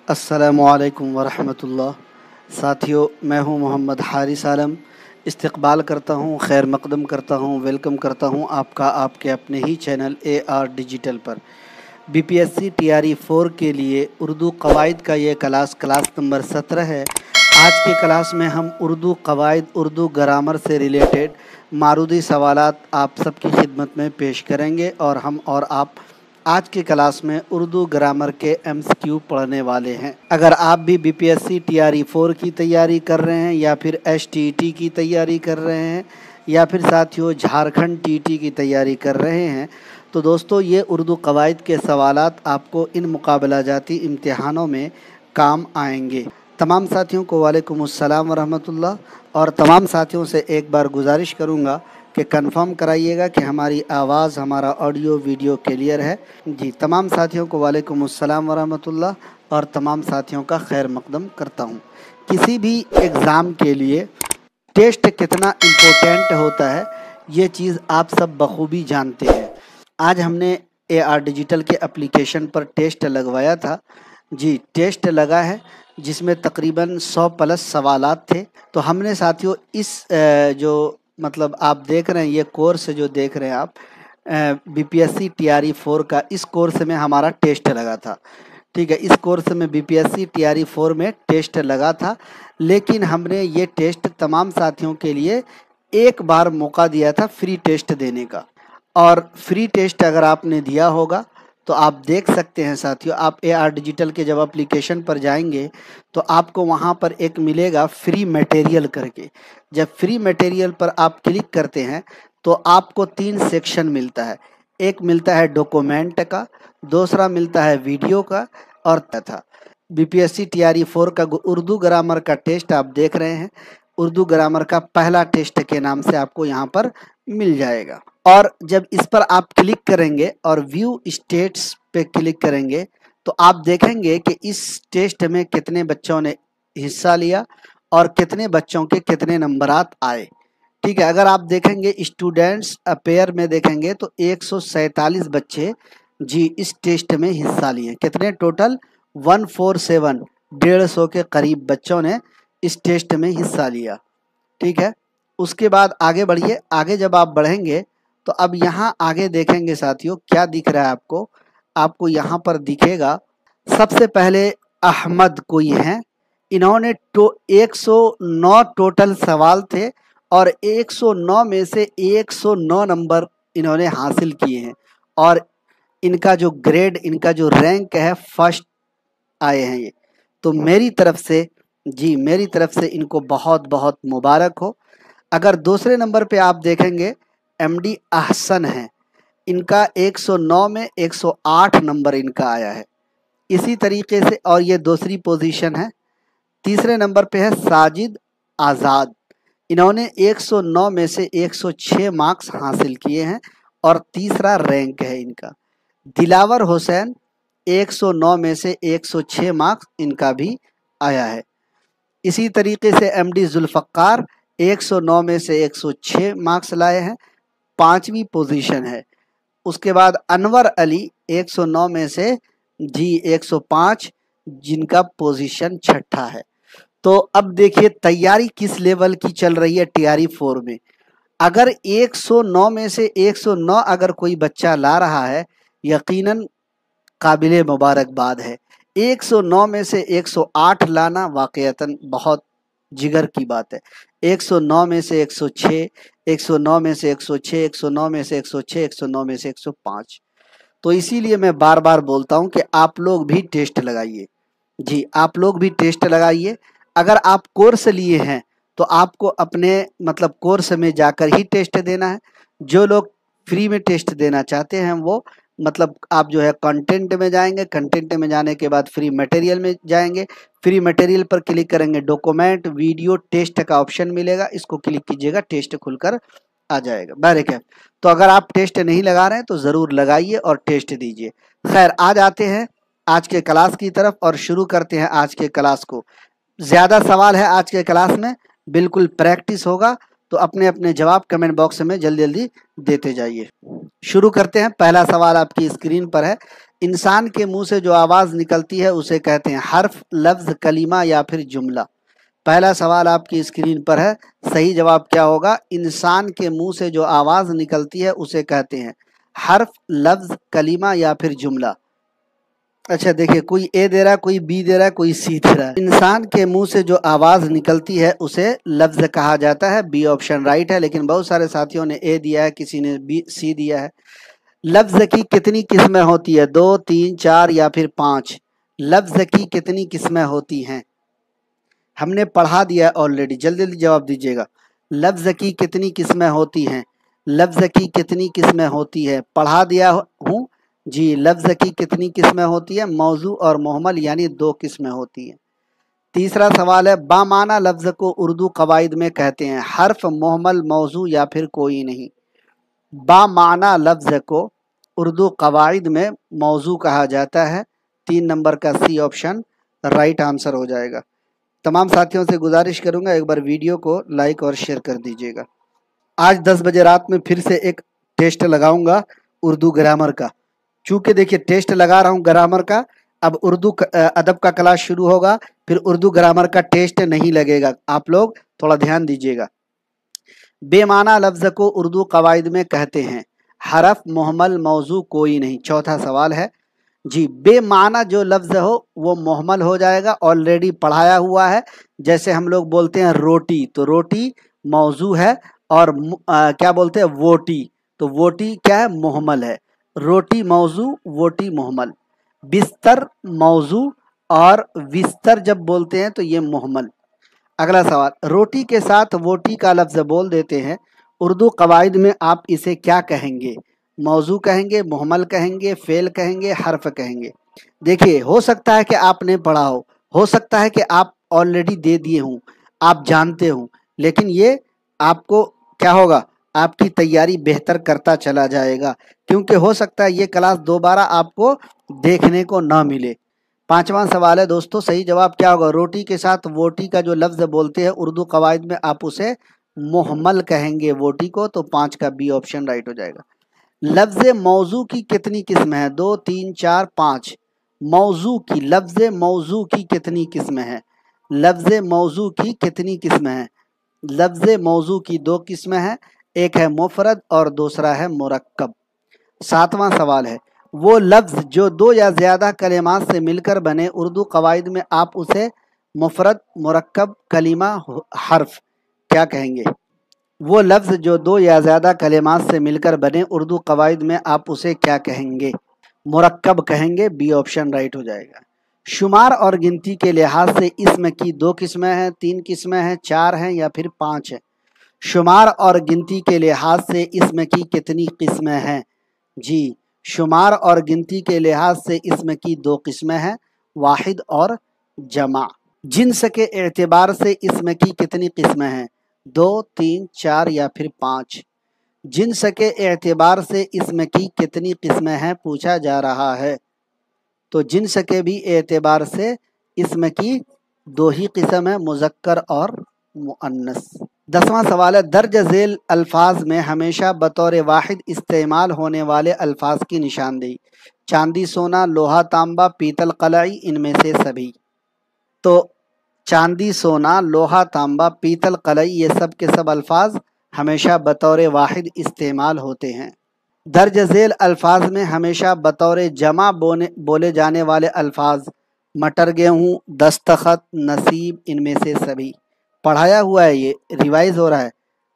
अस्सलामुअलैकुम वरहमतुल्लाह। साथियों, मैं हूं मोहम्मद हारिस आलम। इस्तकबाल करता हूं, खैर मकदम करता हूं, वेलकम करता हूं आपका आपके अपने ही चैनल AR डिजिटल पर। BPSC TRE 4 के लिए उर्दू कवायद का ये क्लास नंबर 17 है। आज के क्लास में हम उर्दू कवायद, उर्दू ग्रामर से रिलेटेड मारूदी सवालात आप सबकी खिदमत में पेश करेंगे और हम और आप आज के क्लास में उर्दू ग्रामर के MCQ पढ़ने वाले हैं। अगर आप भी BPSC TRE 4 की तैयारी कर रहे हैं या फिर STET की तैयारी कर रहे हैं या फिर साथियों झारखंड TT की तैयारी कर रहे हैं तो दोस्तों ये उर्दू कवायद के सवालात आपको इन मुकाबला जाती इम्तिहानों में काम आएंगे। तमाम साथियों को वालेकुम अस्सलाम वरहमतुल्लाह। और तमाम साथियों से एक बार गुजारिश करूँगा कि कंफर्म कराइएगा कि हमारी आवाज़, हमारा ऑडियो वीडियो क्लियर है। जी, तमाम साथियों को वालेकुम अस्सलाम वरहमतुल्लाह और तमाम साथियों का खैर मकदम करता हूँ। किसी भी एग्ज़ाम के लिए टेस्ट कितना इम्पोर्टेंट होता है ये चीज़ आप सब बखूबी जानते हैं। आज हमने AR डिजिटल के एप्लीकेशन पर टेस्ट लगवाया था। जी, टेस्ट लगा है जिसमें तकरीबन 100 प्लस सवालात थे। तो हमने साथियों इस जो मतलब आप देख रहे हैं ये कोर्स जो देख रहे हैं आप BPSC TRE 4 का, इस कोर्स में हमारा टेस्ट लगा था। ठीक है, इस कोर्स में BPSC TRE 4 में टेस्ट लगा था, लेकिन हमने ये टेस्ट तमाम साथियों के लिए एक बार मौका दिया था फ्री टेस्ट देने का। और फ्री टेस्ट अगर आपने दिया होगा तो आप देख सकते हैं साथियों, आप AR डिजिटल के जब एप्लीकेशन पर जाएंगे तो आपको वहाँ पर एक मिलेगा फ्री मटेरियल करके। जब फ्री मटेरियल पर आप क्लिक करते हैं तो आपको 3 सेक्शन मिलता है। एक मिलता है डॉक्यूमेंट का, दूसरा मिलता है वीडियो का और तथा BPSC TRE 4 का उर्दू ग्रामर का टेस्ट आप देख रहे हैं। उर्दू ग्रामर का पहला टेस्ट के नाम से आपको यहाँ पर मिल जाएगा। और जब इस पर आप क्लिक करेंगे और व्यू स्टेट्स पे क्लिक करेंगे तो आप देखेंगे कि इस टेस्ट में कितने बच्चों ने हिस्सा लिया और कितने बच्चों के कितने नंबरात आए। ठीक है, अगर आप देखेंगे स्टूडेंट्स अपेयर में देखेंगे तो 147 बच्चे जी इस टेस्ट में हिस्सा लिए। कितने टोटल? 147, 150 के करीब बच्चों ने इस टेस्ट में हिस्सा लिया। ठीक है, उसके बाद आगे बढ़िए। आगे जब आप बढ़ेंगे तो अब यहाँ आगे देखेंगे साथियों क्या दिख रहा है आपको। आपको यहाँ पर दिखेगा सबसे पहले अहमद कोई हैं, इन्होंने 109 टोटल सवाल थे और 109 में से 109 नंबर इन्होंने हासिल किए हैं और इनका जो ग्रेड, इनका जो रैंक है फर्स्ट आए हैं ये। तो मेरी तरफ से जी, मेरी तरफ से इनको बहुत बहुत मुबारक हो। अगर दूसरे नंबर पे आप देखेंगे MD अहसन हैं, इनका 109 में 108 नंबर इनका आया है। इसी तरीके से और ये दूसरी पोजीशन है। तीसरे नंबर पे है साजिद आज़ाद, इन्होंने 109 में से 106 मार्क्स हासिल किए हैं और तीसरा रैंक है इनका। दिलावर हुसैन 109 में से 106 मार्क्स इनका भी आया है। इसी तरीके से MD जुल्फ़कार 109 में से 106 मार्क्स लाए हैं, 5वीं पोजीशन है। उसके बाद अनवर अली 109 में से जी 105, जिनका पोजीशन छठा है। तो अब देखिए तैयारी किस लेवल की चल रही है TRE 4 में। अगर 109 में से 109 अगर कोई बच्चा ला रहा है, यकीनन काबिले मुबारकबाद है। 109 में से 108 लाना वाकईतन बहुत जिगर की बात है। 109 में से 106, 109 में से 106, 109 में से 106, 109 में से 105। तो इसीलिए मैं बार बार बोलता हूं कि आप लोग भी टेस्ट लगाइए। जी, आप लोग भी टेस्ट लगाइए। अगर आप कोर्स लिए हैं तो आपको अपने मतलब कोर्स में जाकर ही टेस्ट देना है। जो लोग फ्री में टेस्ट देना चाहते हैं वो मतलब आप जो है कंटेंट में जाएंगे, कंटेंट में जाने के बाद फ्री मटेरियल में जाएंगे, फ्री मटेरियल पर क्लिक करेंगे, डॉक्यूमेंट वीडियो टेस्ट का ऑप्शन मिलेगा, इसको क्लिक कीजिएगा, टेस्ट खुलकर आ जाएगा। बैरिक है। तो अगर आप टेस्ट नहीं लगा रहे हैं तो ज़रूर लगाइए और टेस्ट दीजिए। खैर, आज आते हैं आज के क्लास की तरफ और शुरू करते हैं आज के क्लास को। ज़्यादा सवाल है आज के क्लास में, बिल्कुल प्रैक्टिस होगा, तो अपने अपने जवाब कमेंट बॉक्स में जल्दी जल्दी देते जाइए। शुरू करते हैं। पहला सवाल आपकी स्क्रीन पर है। इंसान के मुंह से जो आवाज़ निकलती है उसे कहते हैं हर्फ, लफ्ज़, कलीमा या फिर जुमला। पहला सवाल आपकी स्क्रीन पर है, सही जवाब क्या होगा? इंसान के मुंह से जो आवाज़ निकलती है उसे कहते हैं हर्फ, लफ्ज़, कलीमा या फिर जुमला। अच्छा देखिए, कोई ए दे रहा है, कोई बी दे रहा है, कोई सी दे रहा है। इंसान के मुंह से जो आवाज़ निकलती है उसे लफ्ज़ कहा जाता है। बी ऑप्शन राइट है, लेकिन बहुत सारे साथियों ने ए दिया है, किसी ने बी सी दिया है। लफ्ज़ की कितनी किस्में होती है? 2, 3, 4 या फिर 5? लफ्ज़ की कितनी किस्में होती हैं? हमने पढ़ा दिया ऑलरेडी, जल्दी जल्दी जवाब दीजिएगा। लफ्ज़ की कितनी किस्में होती हैं? लफ्ज़ की कितनी किस्में होती है? पढ़ा दिया हूँ जी। लफ्ज़ की कितनी किस्में होती है? मौजू और मुहमल यानी 2 किस्में होती हैं। तीसरा सवाल है, बामाना लफ्ज़ को उर्दू कवायद में कहते हैं हर्फ, मुहमल, मौजू या फिर कोई नहीं? बामाना लफ्ज़ को उर्दू कवायद में मौजू कहा जाता है। 3 नंबर का सी ऑप्शन राइट आंसर हो जाएगा। तमाम साथियों से गुजारिश करूंगा एक बार वीडियो को लाइक और शेयर कर दीजिएगा। आज 10 बजे रात में फिर से एक टेस्ट लगाऊंगा उर्दू ग्रामर का। चूँकि देखिए टेस्ट लगा रहा हूँ ग्रामर का, अब उर्दू अदब का क्लास शुरू होगा, फिर उर्दू ग्रामर का टेस्ट नहीं लगेगा। आप लोग थोड़ा ध्यान दीजिएगा। बेमाना लफ्ज़ को उर्दू कवायद में कहते हैं हरफ, मुहमल, मौजू, कोई नहीं। चौथा सवाल है जी, बेमाना जो लफ्ज़ हो वो मुहमल हो जाएगा, ऑलरेडी पढ़ाया हुआ है। जैसे हम लोग बोलते हैं रोटी, तो रोटी मौजू है, और क्या बोलते हैं वोटी, तो वोटी क्या है? मुहमल है। रोटी मौजू, वोटी मुहमल। बिस्तर मौजू और बिस्तर जब बोलते हैं तो ये मुहमल। अगला सवाल, रोटी के साथ वोटी का लफ्ज़ बोल देते हैं, उर्दू कवायद में आप इसे क्या कहेंगे? मौजू कहेंगे, मुहमल कहेंगे, फेल कहेंगे, हर्फ कहेंगे? देखिए, हो सकता है कि आपने पढ़ा हो सकता है कि आप ऑलरेडी दे दिए हों, आप जानते हों, लेकिन ये आपको क्या होगा, आपकी तैयारी बेहतर करता चला जाएगा, क्योंकि हो सकता है ये क्लास दोबारा आपको देखने को ना मिले। 5वां सवाल है दोस्तों, सही जवाब क्या होगा? रोटी के साथ वोटी का जो लफ्ज़ बोलते हैं उर्दू कवायद में आप उसे मुहमल कहेंगे वोटी को, तो 5 का बी ऑप्शन राइट हो जाएगा। लफ्ज़ मौजू की कितनी किस्में हैं? 2, 3, 4, 5? मौजू की, लफ्ज़ मौजू की कितनी किस्में हैं? लफ्ज़ मौजू की कितनी किस्में हैं? लफ्ज़ मौजू की 2 किस्में हैं, एक है मुफरद और दूसरा है मुरक्कब। 7वां सवाल है, वो लफ्ज़ जो 2 या ज़्यादा कलिमात से मिलकर बने, उर्दू कवायद में आप उसे मुफरद, मुरक्कब, कलीमा, हर्फ क्या कहेंगे? वो लफ्ज़ जो 2 या ज़्यादा कलिमात से मिलकर बने, उर्दू कवायद में आप उसे क्या कहेंगे? मुरक्कब कहेंगे। बी ऑप्शन राइट हो जाएगा। शुमार और गिनती के लिहाज से इसम की 2 किस्में हैं, 3 किस्में हैं, 4 हैं या फिर 5 हैं? शुमार और गिनती के लिहाज से इसम की कितनी किस्में हैं? जी, शुमार और गिनती के लिहाज से इसम की 2 किस्में हैं, वाहिद और जमा। जिन्स के एतबार से इसम की कितनी किस्में हैं? 2, 3, 4 या फिर 5? जिन्स के एतबार से इसम की कितनी किस्में हैं पूछा जा रहा है। तो जिन्स के भी एतबार से इसम की 2 ही किस्म है, मुज़क्कर और मुअन्नस। 10वां सवाल है, दर्ज झेल अल्फाज में हमेशा बतौर वाहिद इस्तेमाल होने वाले अल्फाज की निशानदेही। चांदी, सोना, लोहा, तांबा, पीतल, कलाई, इनमें से सभी। तो चांदी, सोना, लोहा, तांबा, पीतल, कलई, ये सब के सब अल्फाज हमेशा बतौर वाहिद इस्तेमाल होते हैं। दर्ज झेल अल्फाज में हमेशा बतौर जमा बोले जाने वाले अल्फाज मटर, गेहूँ, दस्तखत, नसीब, इनमें से सभी। पढ़ाया हुआ है, ये रिवाइज हो रहा है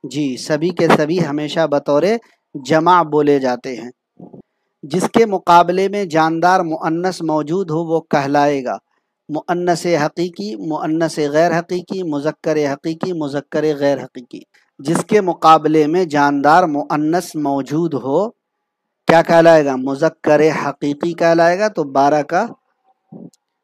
जी। सभी के सभी हमेशा बतौर जमा बोले जाते हैं। जिसके मुकाबले में जानदार मुअन्नस मौजूद हो वो कहलाएगा मुअन्नस हकीकी, मुअन्नस गैर हकीकी, मुज़क्कर हकीकी, मुज़क्कर गैर हकीकी। जिसके मुकाबले में जानदार मुअन्नस मौजूद हो क्या कहलाएगा? मुज़क्कर हकीकी कहलाएगा। तो 12 का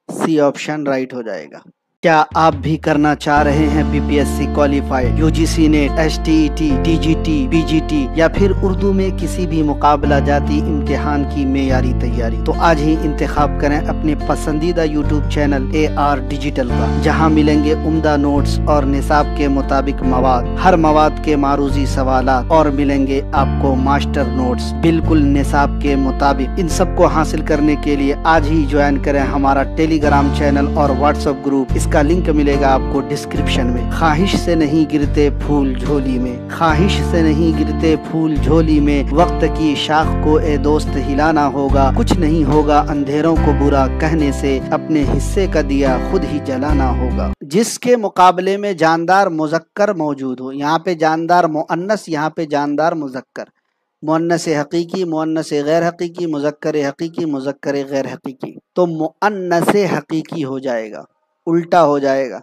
सी ऑप्शन राइट हो जाएगा। क्या आप भी करना चाह रहे हैं BPSC qualified, UGC net, STET, TGT, PGT या फिर उर्दू में किसी भी मुकाबला जाती इम्तिहान की मेयारी तैयारी? तो आज ही इंतखाब करें अपने पसंदीदा यूट्यूब चैनल AR डिजिटल का, जहां मिलेंगे उम्दा नोट्स और निसाब के मुताबिक मवाद, हर मवाद के मारूजी सवालात और मिलेंगे आपको मास्टर नोट्स बिल्कुल निसाब के मुताबिक। इन सब को हासिल करने के लिए आज ही ज्वाइन करें हमारा टेलीग्राम चैनल और व्हाट्सएप ग्रुप। इसका लिंक मिलेगा आपको डिस्क्रिप्शन में। ख्वाहिश से नहीं गिरते फूल झोली में, ख्वाहिश से नहीं गिरते फूल झोली में, वक्त की शाख को ए दोस्त हिलाना होगा, कुछ नहीं होगा अंधेरों को बुरा कहने से, अपने हिस्से का दिया खुद ही जलाना होगा। जिसके मुकाबले में जानदार मुज़क्कर मौजूद हो, यहाँ पे जानदार मुअन्नस, यहाँ पे जानदार मुज़क्कर, मुअन्नस हकीकी, मुअन्नस गैर हकीकी, मुज़क्कर हकीकी, मुज़क्कर गैर हकीकी, तो मुअन्नस हकीकी हो जाएगा, उल्टा हो जाएगा।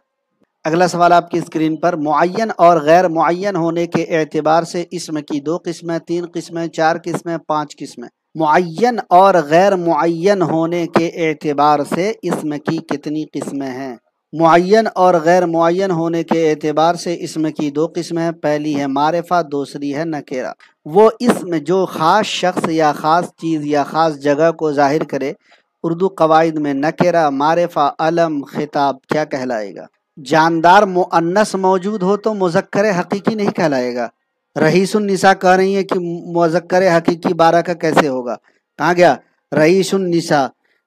अगला सवाल आपकी स्क्रीन पर, मुअय्यन और गैर मुअय्यन होने के एतबार से इसम की 2 किस्में, 3 किस्में, 4 किस्में, 5 किस्में। मुअय्यन और गैर मुअय्यन होने के एतबार से इसम की कितनी किस्में हैं? मुअय्यन और गैर मुअय्यन होने के एतबार से इसम की 2 किस्में हैं। पहली है मारिफा, दूसरी है नकेरा। वो इसम जो ख़ास शख्स या ख़ास चीज़ या ख़ास जगह को ज़ाहिर करे, उर्दू कवायद में नकेरा, मारिफा, अलम, खिताब क्या कहलाएगा? जानदार मुअन्नस मौजूद हो तो मुज़क्कर हकीकी नहीं कहलाएगा। रईसुन निसा कह रही है कि मुज़क्कर हकीकी 12 का कैसे होगा? कहाँ गया? रईसुन निसा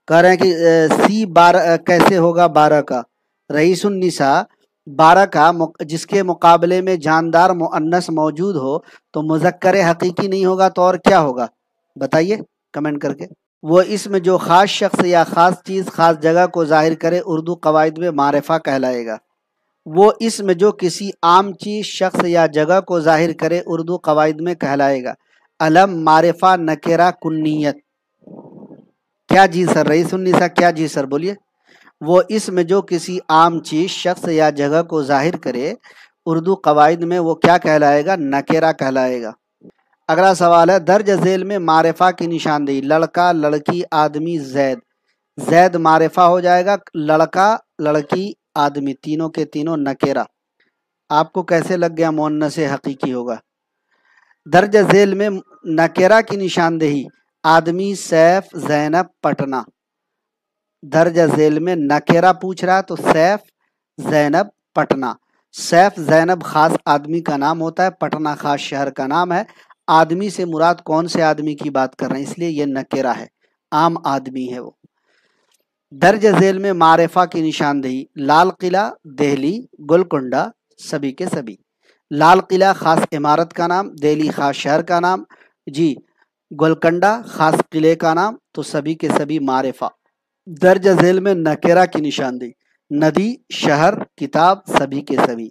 कह रहे हैं कि सी 12 कैसे होगा 12 का? रईसुन निसा 12 का जिसके मुकाबले में जानदार मुअन्नस मौजूद हो तो मुज़क्कर हकीकी नहीं होगा तो और क्या होगा? बताइए कमेंट करके। वो इसमें जो ख़ास शख्स या ख़ास चीज़ ख़ास जगह को ज़ाहिर करे, उर्दू कवायद में मारिफा कहलाएगा। वो इसमें जो किसी आम चीज़, शख्स या जगह को ज़ाहिर करे, उर्दू कवायद में कहलाएगा अलम, मारिफा, नकेरा, कुन्नियत। क्या जी सर? रईसुन्निसा क्या जी सर? बोलिए। वो इसमें जो किसी आम चीज़, शख्स या जगह को ज़ाहिर करे, उर्दू कवायद में वो क्या कहलाएगा? नकेरा कहलाएगा। अगला सवाल है, दर्ज झेल में मारिफा की निशानदेही, लड़का, लड़की, आदमी, जैद। जैद मारिफा हो जाएगा, लड़का, लड़की, आदमी तीनों के तीनों नकेरा। आपको कैसे लग गया मुअन्नस हकीकी होगा? दर्ज झेल में नकेरा की निशानदेही, आदमी, सैफ, जैनब, पटना। दर्ज झेल में नकेरा पूछ रहा है तो सैफ, जैनब, पटना। सैफ, जैनब खास आदमी का नाम होता है, पटना खास शहर का नाम है। आदमी से मुराद कौन से आदमी की बात कर रहे हैं, इसलिए ये नकेरा है, आम आदमी है वो। दर्ज झेल में मारिफा की निशानदेही, लाल किला, दिल्ली, गोलकुंडा, सभी के सभी। लाल किला खास इमारत का नाम, दिल्ली खास शहर का नाम, जी, गोलकुंडा खास किले का नाम, तो सभी के सभी मारिफा। दर्ज झेल में नकेरा की निशानदेही, नदी, शहर, किताब, सभी के सभी।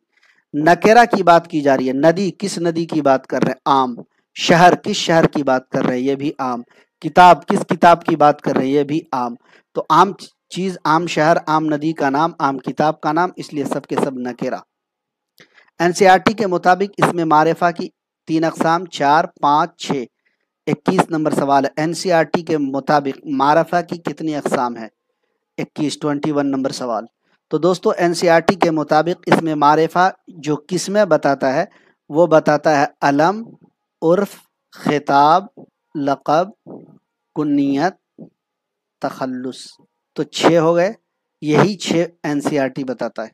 नकेरा की बात की जा रही है, नदी किस नदी की बात कर रहे हैं? आम। शहर किस शहर की बात कर रहे हैं? ये भी आम। किताब किस किताब की बात कर रहे हैं? ये भी आम। तो आम चीज, आम शहर, आम नदी का नाम, आम किताब का नाम, इसलिए सब के सब नकेरा। एनसीईआरटी के मुताबिक इसमें मारिफा की 3 अक़साम, 4, 5, 6। 21 नंबर सवाल है, एनसीईआरटी के मुताबिक मारिफा की कितनी अक़साम है? 21 नंबर सवाल। तो दोस्तों एनसीईआरटी के मुताबिक इसमें मारिफा जो किस्में बताता है वो बताता है अलम, उर्फ, खिताब, लक़ब, कुन्नियत, तखल्लुस। तो 6 हो गए, यही 6 एनसीईआरटी बताता है।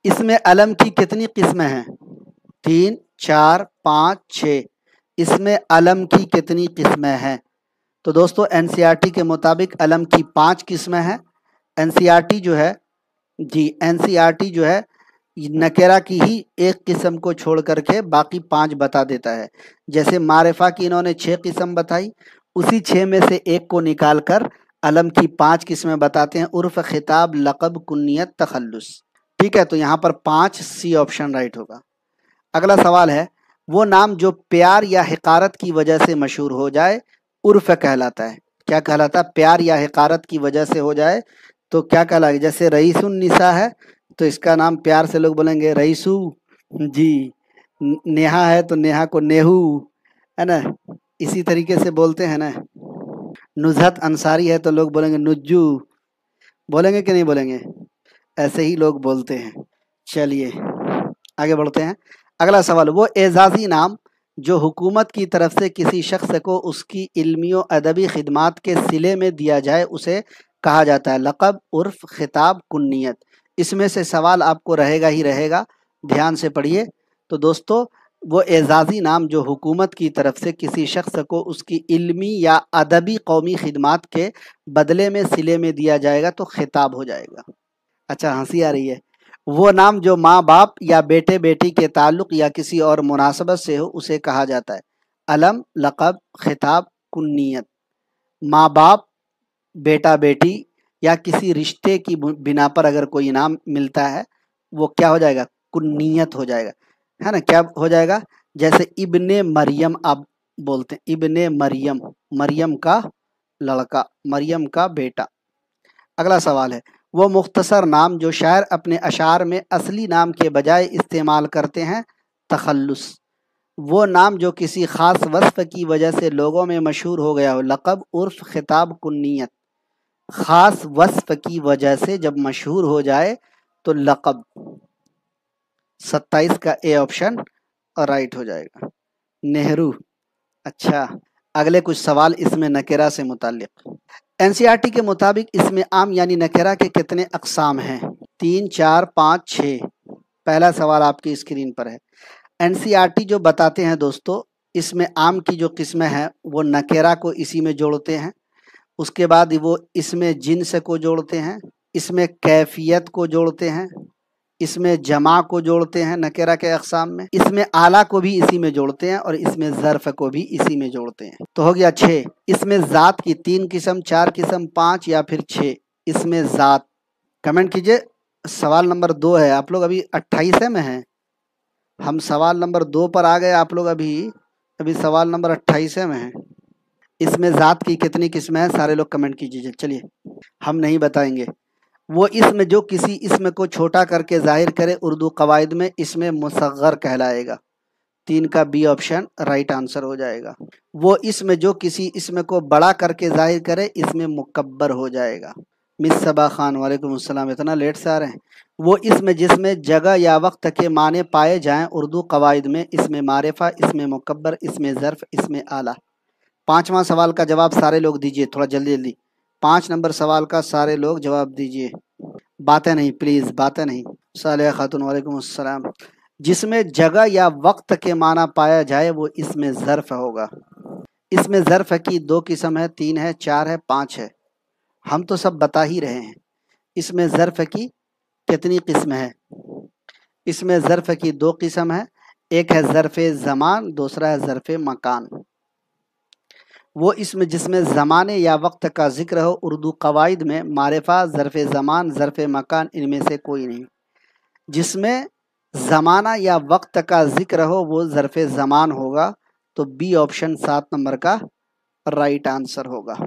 इसमें अलम की कितनी किस्में हैं? 3, 4, 5, 6। इसमें अलम की कितनी किस्में हैं? तो दोस्तों एनसीईआरटी के मुताबिक अलम की 5 किस्में हैं। एनसीईआरटी जो है, जी, एनसीईआरटी जो है नकेरा की ही एक किस्म को छोड़ करके बाकी 5 बता देता है। जैसे मारिफा की इन्होंने 6 किस्म बताई, उसी 6 में से एक को निकाल कर अलम की 5 किस्में बताते हैं, उर्फ, खिताब, लक़ब, कुन्नियत, तखल्लुस। ठीक है, तो यहाँ पर 5 सी ऑप्शन राइट होगा। अगला सवाल है, वो नाम जो प्यार या हिकारत की वजह से मशहूर हो जाए, उर्फ कहलाता है। क्या कहलाता है? प्यार या हिकारत की वजह से हो जाए तो क्या कहलाएगा? जैसे रईसुन निसा है तो इसका नाम प्यार से लोग बोलेंगे रईसू, जी। नेहा है तो नेहा को नेहू, है ना, इसी तरीके से बोलते हैं ना। नुज़हत अंसारी है तो लोग बोलेंगे नुज्जू, बोलेंगे कि नहीं बोलेंगे? ऐसे ही लोग बोलते हैं। चलिए आगे बढ़ते हैं। अगला सवाल, वो एजाज़ी नाम जो हुकूमत की तरफ से किसी शख्स को उसकी इल्मी व अदबी खिदमात के सिले में दिया जाए उसे कहा जाता है लक़ब, उर्फ, खिताब, कुन्नियत। इसमें से सवाल आपको रहेगा ही रहेगा, ध्यान से पढ़िए। तो दोस्तों, वो एजाज़ी नाम जो हुकूमत की तरफ से किसी शख्स को उसकी इल्मी या अदबी कौमी खिदमात के बदले में सिले में दिया जाएगा तो खिताब हो जाएगा। अच्छा, हंसी आ रही है। वो नाम जो माँ बाप या बेटे बेटी के ताल्लुक़ या किसी और मुनासबत से हो उसे कहा जाता है अलम, लक़ब, खिताब, कुन्नियत। माँ बाप, बेटा बेटी या किसी रिश्ते की बिना पर अगर कोई नाम मिलता है वो क्या हो जाएगा? कुन्नियत हो जाएगा, है ना। क्या हो जाएगा? जैसे इब्ने मरियम आप बोलते हैं, इब्ने मरियम, मरियम का लड़का, मरियम का बेटा। अगला सवाल है, वो मुख्तसर नाम जो शायर अपने अशार में असली नाम के बजाय इस्तेमाल करते हैं तखल्लुस। वो नाम जो किसी ख़ास वस्फ़ की वजह से लोगों में मशहूर हो गया हो लक़ब, उर्फ, खिताब, कुन्नियत। ख़ास वस्फ़ की वजह से जब मशहूर हो जाए तो लक़ब। 27 का ए ऑप्शन राइट हो जाएगा। नेहरू। अच्छा, अगले कुछ सवाल इसमें नकेरा से मुताल्लिक़। एनसीईआरटी के मुताबिक इसमें आम यानी नकेरा के कितने अक़साम हैं? 3, 4, 5, 6। पहला सवाल आपकी स्क्रीन पर है। एनसीईआरटी जो बताते हैं दोस्तों, इसमें आम की जो किस्में हैं वो नकेरा को इसी में जोड़ते हैं, उसके बाद वो इसमें जिन्स को जोड़ते हैं, इसमें कैफियत को जोड़ते हैं, इसमें जमा को जोड़ते हैं नकेरा के अक़साम में, इसमें आला को भी इसी में जोड़ते हैं और इसमें ज़र्फ़ को भी इसी में जोड़ते हैं। तो हो गया 6। इसमें ज़ात की 3 किस्म, 4 किस्म, 5 या फिर 6? इसमें ज़ात। कमेंट कीजिए। सवाल नंबर 2 है, आप लोग अभी 28 में हैं, हम सवाल नंबर 2 पर आ गए, आप लोग अभी सवाल नंबर 28 में हैं। इसमें ज़ात की कितनी किस्में हैं? सारे लोग कमेंट कीजिए। चलिए, हम नहीं बताएंगे। वो इसम जो किसी इसम को छोटा करके जाहिर करे उर्दू कवायद में इसमें मुसग़्ग़र कहलाएगा। 3 का बी ऑप्शन राइट आंसर हो जाएगा। वो इसम जो किसी इसम को बड़ा करके जाहिर करे इसमें मुकब्बर हो जाएगा। मिस सबा खान, वालेकुम अस्सलाम, इतना लेट से आ रहे हैं। वो इसमें जिसमें जगह या वक्त के माने पाए जाएं उर्दू कवायद में इसमें मारिफा, इसमें मुकब्बर, इसमें ज़र्फ़, इसमें आला। 5वां सवाल का जवाब सारे लोग दीजिए, थोड़ा जल्दी जल्दी। 5 नंबर सवाल का सारे लोग जवाब दीजिए, बातें नहीं प्लीज़, बातें नहीं। सालिया खातून, वालेकुम अस्सलाम। जिसमें जगह या वक्त के माना पाया जाए वो इसमें ज़र्फ़ होगा। इसमें ज़र्फ़ की 2 किस्म है, 3 है, 4 है, 5 है, हम तो सब बता ही रहे हैं। इसमें ज़र्फ़ की कितनी किस्म है? इसमें ज़र्फ़ की 2 किस्म है, एक है ज़र्फ़ ज़मान, दूसरा है ज़र्फ़ मकान। वो इसमें जिसमें ज़माने या वक्त का ज़िक्र हो उर्दू कवायद में मारिफा, ज़र्फ़ ज़मान, ज़र्फ़ मकान, इनमें से कोई नहीं। जिसमें ज़माना या वक्त का ज़िक्र हो वो ज़र्फ़ ज़मान होगा, तो बी ऑप्शन 7 नंबर का राइट आंसर होगा।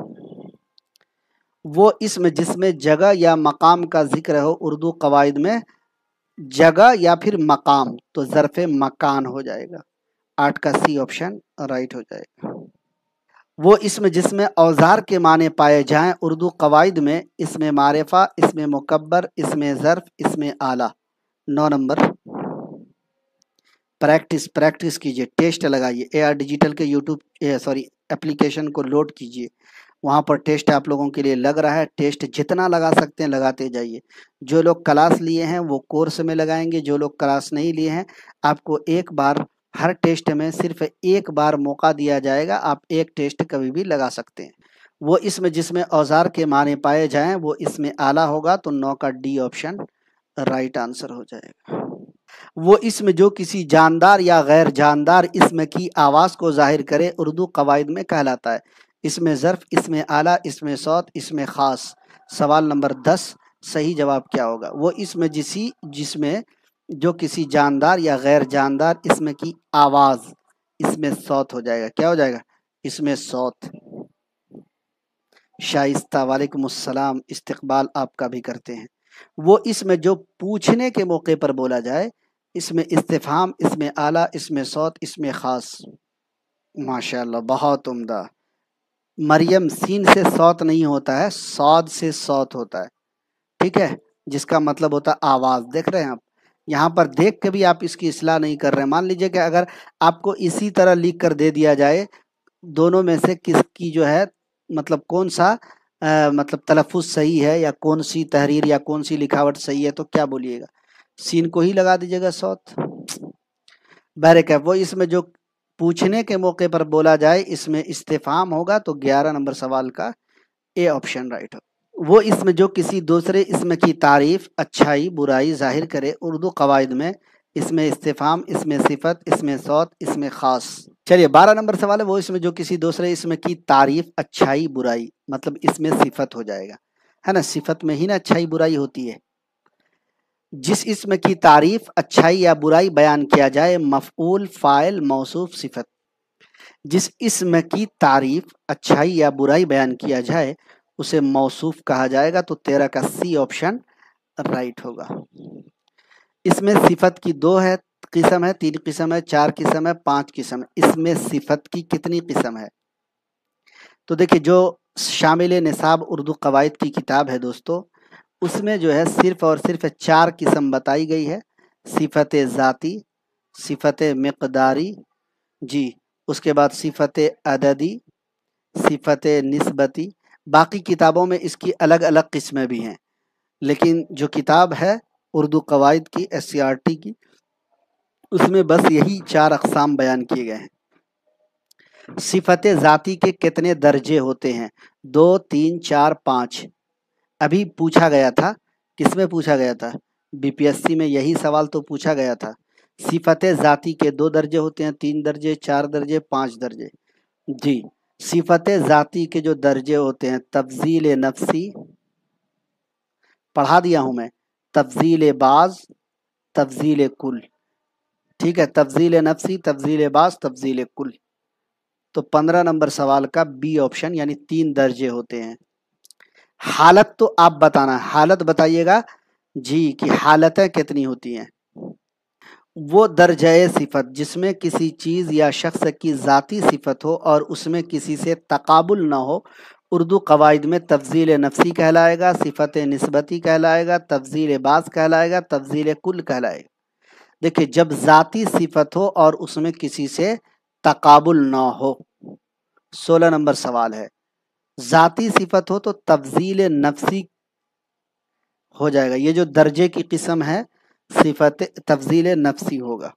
वो इसमें जिसमें जगह या मकाम का ज़िक्र हो उर्दू कवायद में जगह या फिर मकाम, तो ज़र्फ़ मकान हो जाएगा। 8 का सी ऑप्शन राइट हो जाएगा। वो इसमें जिसमें औज़ार के माने पाए जाएं उर्दू कवायद में इसमें मारिफा, इसमें मुकब्बर, इसमें ज़र्फ़, इसमें आला। 9 नंबर। प्रैक्टिस कीजिए, टेस्ट लगाइए। AR डिजिटल के एप्लीकेशन को लोड कीजिए, वहाँ पर टेस्ट आप लोगों के लिए लग रहा है। टेस्ट जितना लगा सकते हैं लगाते जाइए। जो लोग क्लास लिए हैं वो कोर्स में लगाएंगे, जो लोग क्लास नहीं लिए हैं आपको एक बार, हर टेस्ट में सिर्फ एक बार मौका दिया जाएगा, आप एक टेस्ट कभी भी लगा सकते हैं। वो इसमें जिसमें औज़ार के माने पाए जाएं वो इसमें आला होगा, तो 9 का डी ऑप्शन राइट आंसर हो जाएगा। वो इसमें जो किसी जानदार या गैर जानदार इसमें की आवाज़ को जाहिर करे उर्दू कवायद में कहलाता है इसमें ज़र्फ़, इसमें आला, इसमें सौत, इसमें ख़ास। सवाल नंबर 10, सही जवाब क्या होगा? वो इसमें जिसमें जो किसी जानदार या गैर जानदार इसमें की आवाज़, इसमें सौत हो जाएगा। क्या हो जाएगा? इसमें सौत। शाइस्ता, वालेकुम अस्सलाम, इस्तकबाल आपका भी करते हैं। वो इसमें जो पूछने के मौके पर बोला जाए इसमें इस्तिफ़हाम, इसमें आला, इसमें सौत, इसमें ख़ास। माशाअल्लाह, बहुत उम्दा। मरियम सीन से सौत नहीं होता है, सौद से सौत होता है, ठीक है। जिसका मतलब होता है आवाज़। देख रहे हैं आप, यहाँ पर देख के भी आप इसकी इस्लाह नहीं कर रहे हैं। मान लीजिए कि अगर आपको इसी तरह लिख कर दे दिया जाए, दोनों में से किसकी जो है मतलब कौन सा मतलब तलफ़ुज़ सही है, या कौन सी तहरीर या कौन सी लिखावट सही है, तो क्या बोलिएगा? सीन को ही लगा दीजिएगा सौत। बैरक वो इसमें जो पूछने के मौके पर बोला जाए इसमें इस्तिफ़हाम होगा, तो 11 नंबर सवाल का ए ऑप्शन राइट हो। वो इसमें जो किसी दूसरे इसम की तारीफ, अच्छाई, बुराई ज़ाहिर करे। उर्दू कवायद में इसमें इस्तिफ़हाम, इसमें सिफत, इसमें सौत, इसमें ख़ास। चलिए 12 नंबर सवाल है, वो इसमें जो किसी दूसरे इसम की तारीफ, अच्छाई, बुराई, मतलब इसमें सिफत हो जाएगा, है ना। सिफत में ही ना अच्छाई बुराई होती है। जिस इसम की तारीफ, अच्छाई या बुराई बयान किया जाए, मफ़ऊल, फ़ाइल, मौसूफ, सिफत। जिस इसम की तारीफ, अच्छाई या बुराई बयान किया जाए उसे मौसूफ कहा जाएगा, तो 13 का सी ऑप्शन राइट होगा। इसमें सिफत की 2 है किस्म है, 3 किस्म है, 4 किस्म है, 5 किस्म है। इसमें सिफत की कितनी किस्म है? तो देखिए, जो शामिल निसाब उर्दू कवायद की किताब है दोस्तों, उसमें जो है सिर्फ और सिर्फ 4 किस्म बताई गई है। सिफत ज़ाती, सिफत मिक़दारी, जी, उसके बाद सिफत अददी, सिफत निस्बती। बाकी किताबों में इसकी अलग अलग किस्में भी हैं, लेकिन जो किताब है उर्दू कवायद की, SCRT की, उसमें बस यही 4 अक़साम बयान किए गए हैं। सिफत ज़ाती के कितने दर्जे होते हैं? 2, 3, 4, 5। अभी पूछा गया था, किसमें पूछा गया था? BPSC में यही सवाल तो पूछा गया था। सिफत ज़ाती के 2 दर्जे होते हैं, 3 दर्जे, 4 दर्जे, 5 दर्जे। जी, सिफत ज़ाती के जो दर्जे होते हैं, तफ़ज़ील नफ्सी, पढ़ा दिया हूँ मैं, तफ़ज़ील बाज़, तफ़ज़ील कुल। ठीक है, तफ़ज़ील नफ्सी, तफ़ज़ील बाज़, तफ़ज़ील कुल। तो 15 नंबर सवाल का बी ऑप्शन, यानी 3 दर्जे होते हैं। हालत तो आप बताना, हालत बताइएगा जी, कि हालतें कितनी होती हैं। वो दर्जाए सिफत जिसमें किसी चीज़ या शख्स की ज़ाती सिफत हो और उसमें किसी से तकाबुल ना हो, उर्दू कवायद में तफ़ज़ील नफ्सी कहलाएगा, सिफत निस्बती कहलाएगा, तफ़ज़ील बाज़ कहलाएगा, तफ़ज़ील कुल कहलाएगा। देखिए, जब ज़ाती सिफत हो और उसमें किसी से तकाबुल ना हो, 16 नंबर सवाल है। ज़ाती सिफत हो तो तफ़ज़ील नफ्सी हो जाएगा। ये जो दर्जे की किस्म है, सिफत तफ़ज़ील नफ्सी होगा।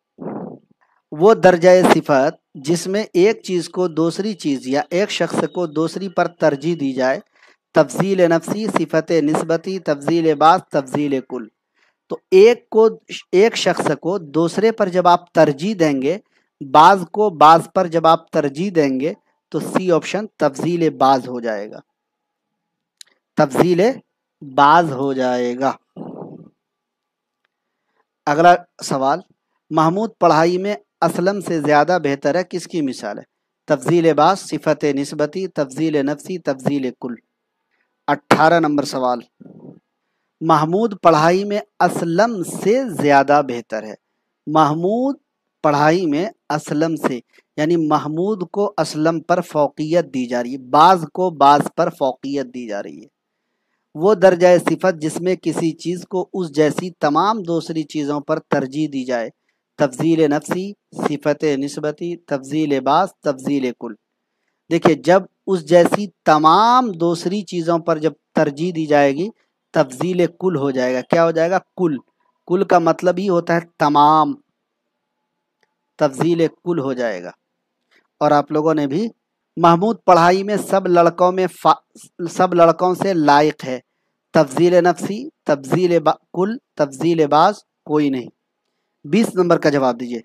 वो दर्जाए सिफत जिसमें एक चीज़ को दूसरी चीज़ या एक शख्स को दूसरी पर तरजीह दी जाए, तफ़ज़ील नफ्सी, सिफत निस्बती, तफ़ज़ील बाज़, तफ़ज़ील कुल। तो एक शख्स को दूसरे पर जब आप तरजीह देंगे, बाज़ को बाज़ पर जब आप तरजीह देंगे, तो सी ऑप्शन तफ़ज़ील बाज़ हो जाएगा, तफ़ज़ील बाज़ हो जाएगा। अगला सवाल, महमूद पढ़ाई में असलम से ज़्यादा बेहतर है, किसकी मिसाल है? तफ़ज़ील बाज़, सिफत निस्बती, तफ़ज़ील नफ्सी, तफ़ज़ील कुल। 18 नंबर सवाल, महमूद पढ़ाई में असलम से ज़्यादा बेहतर है। महमूद पढ़ाई में असलम से, यानी महमूद को असलम पर फ़ौक़ियत दी जा रही है, बाज़ को बाज़ पर फ़ौक़ियत दी जा रही है। वो दर्जा सिफत जिसमें किसी चीज़ को उस जैसी तमाम दूसरी चीज़ों पर तरजीह दी जाए, तफ़ज़ील नफ्सी, सिफत निस्बती, तफ़ज़ील बाज़, तफ़ज़ील कुल। देखिए, जब उस जैसी तमाम दूसरी चीज़ों पर जब तरजीह दी जाएगी, तफ़ज़ील कुल हो जाएगा। क्या हो जाएगा? कुल। कुल का मतलब ही होता है तमाम, तफ़ज़ील कुल हो जाएगा। और आप लोगों ने भी, महमूद पढ़ाई में सब लड़कों से लायक है, तफ़ज़ील नफ्सी, तफ़ज़ील कुल, तफ़ज़ील बाज़, कोई नहीं। 20 नंबर का जवाब दीजिए।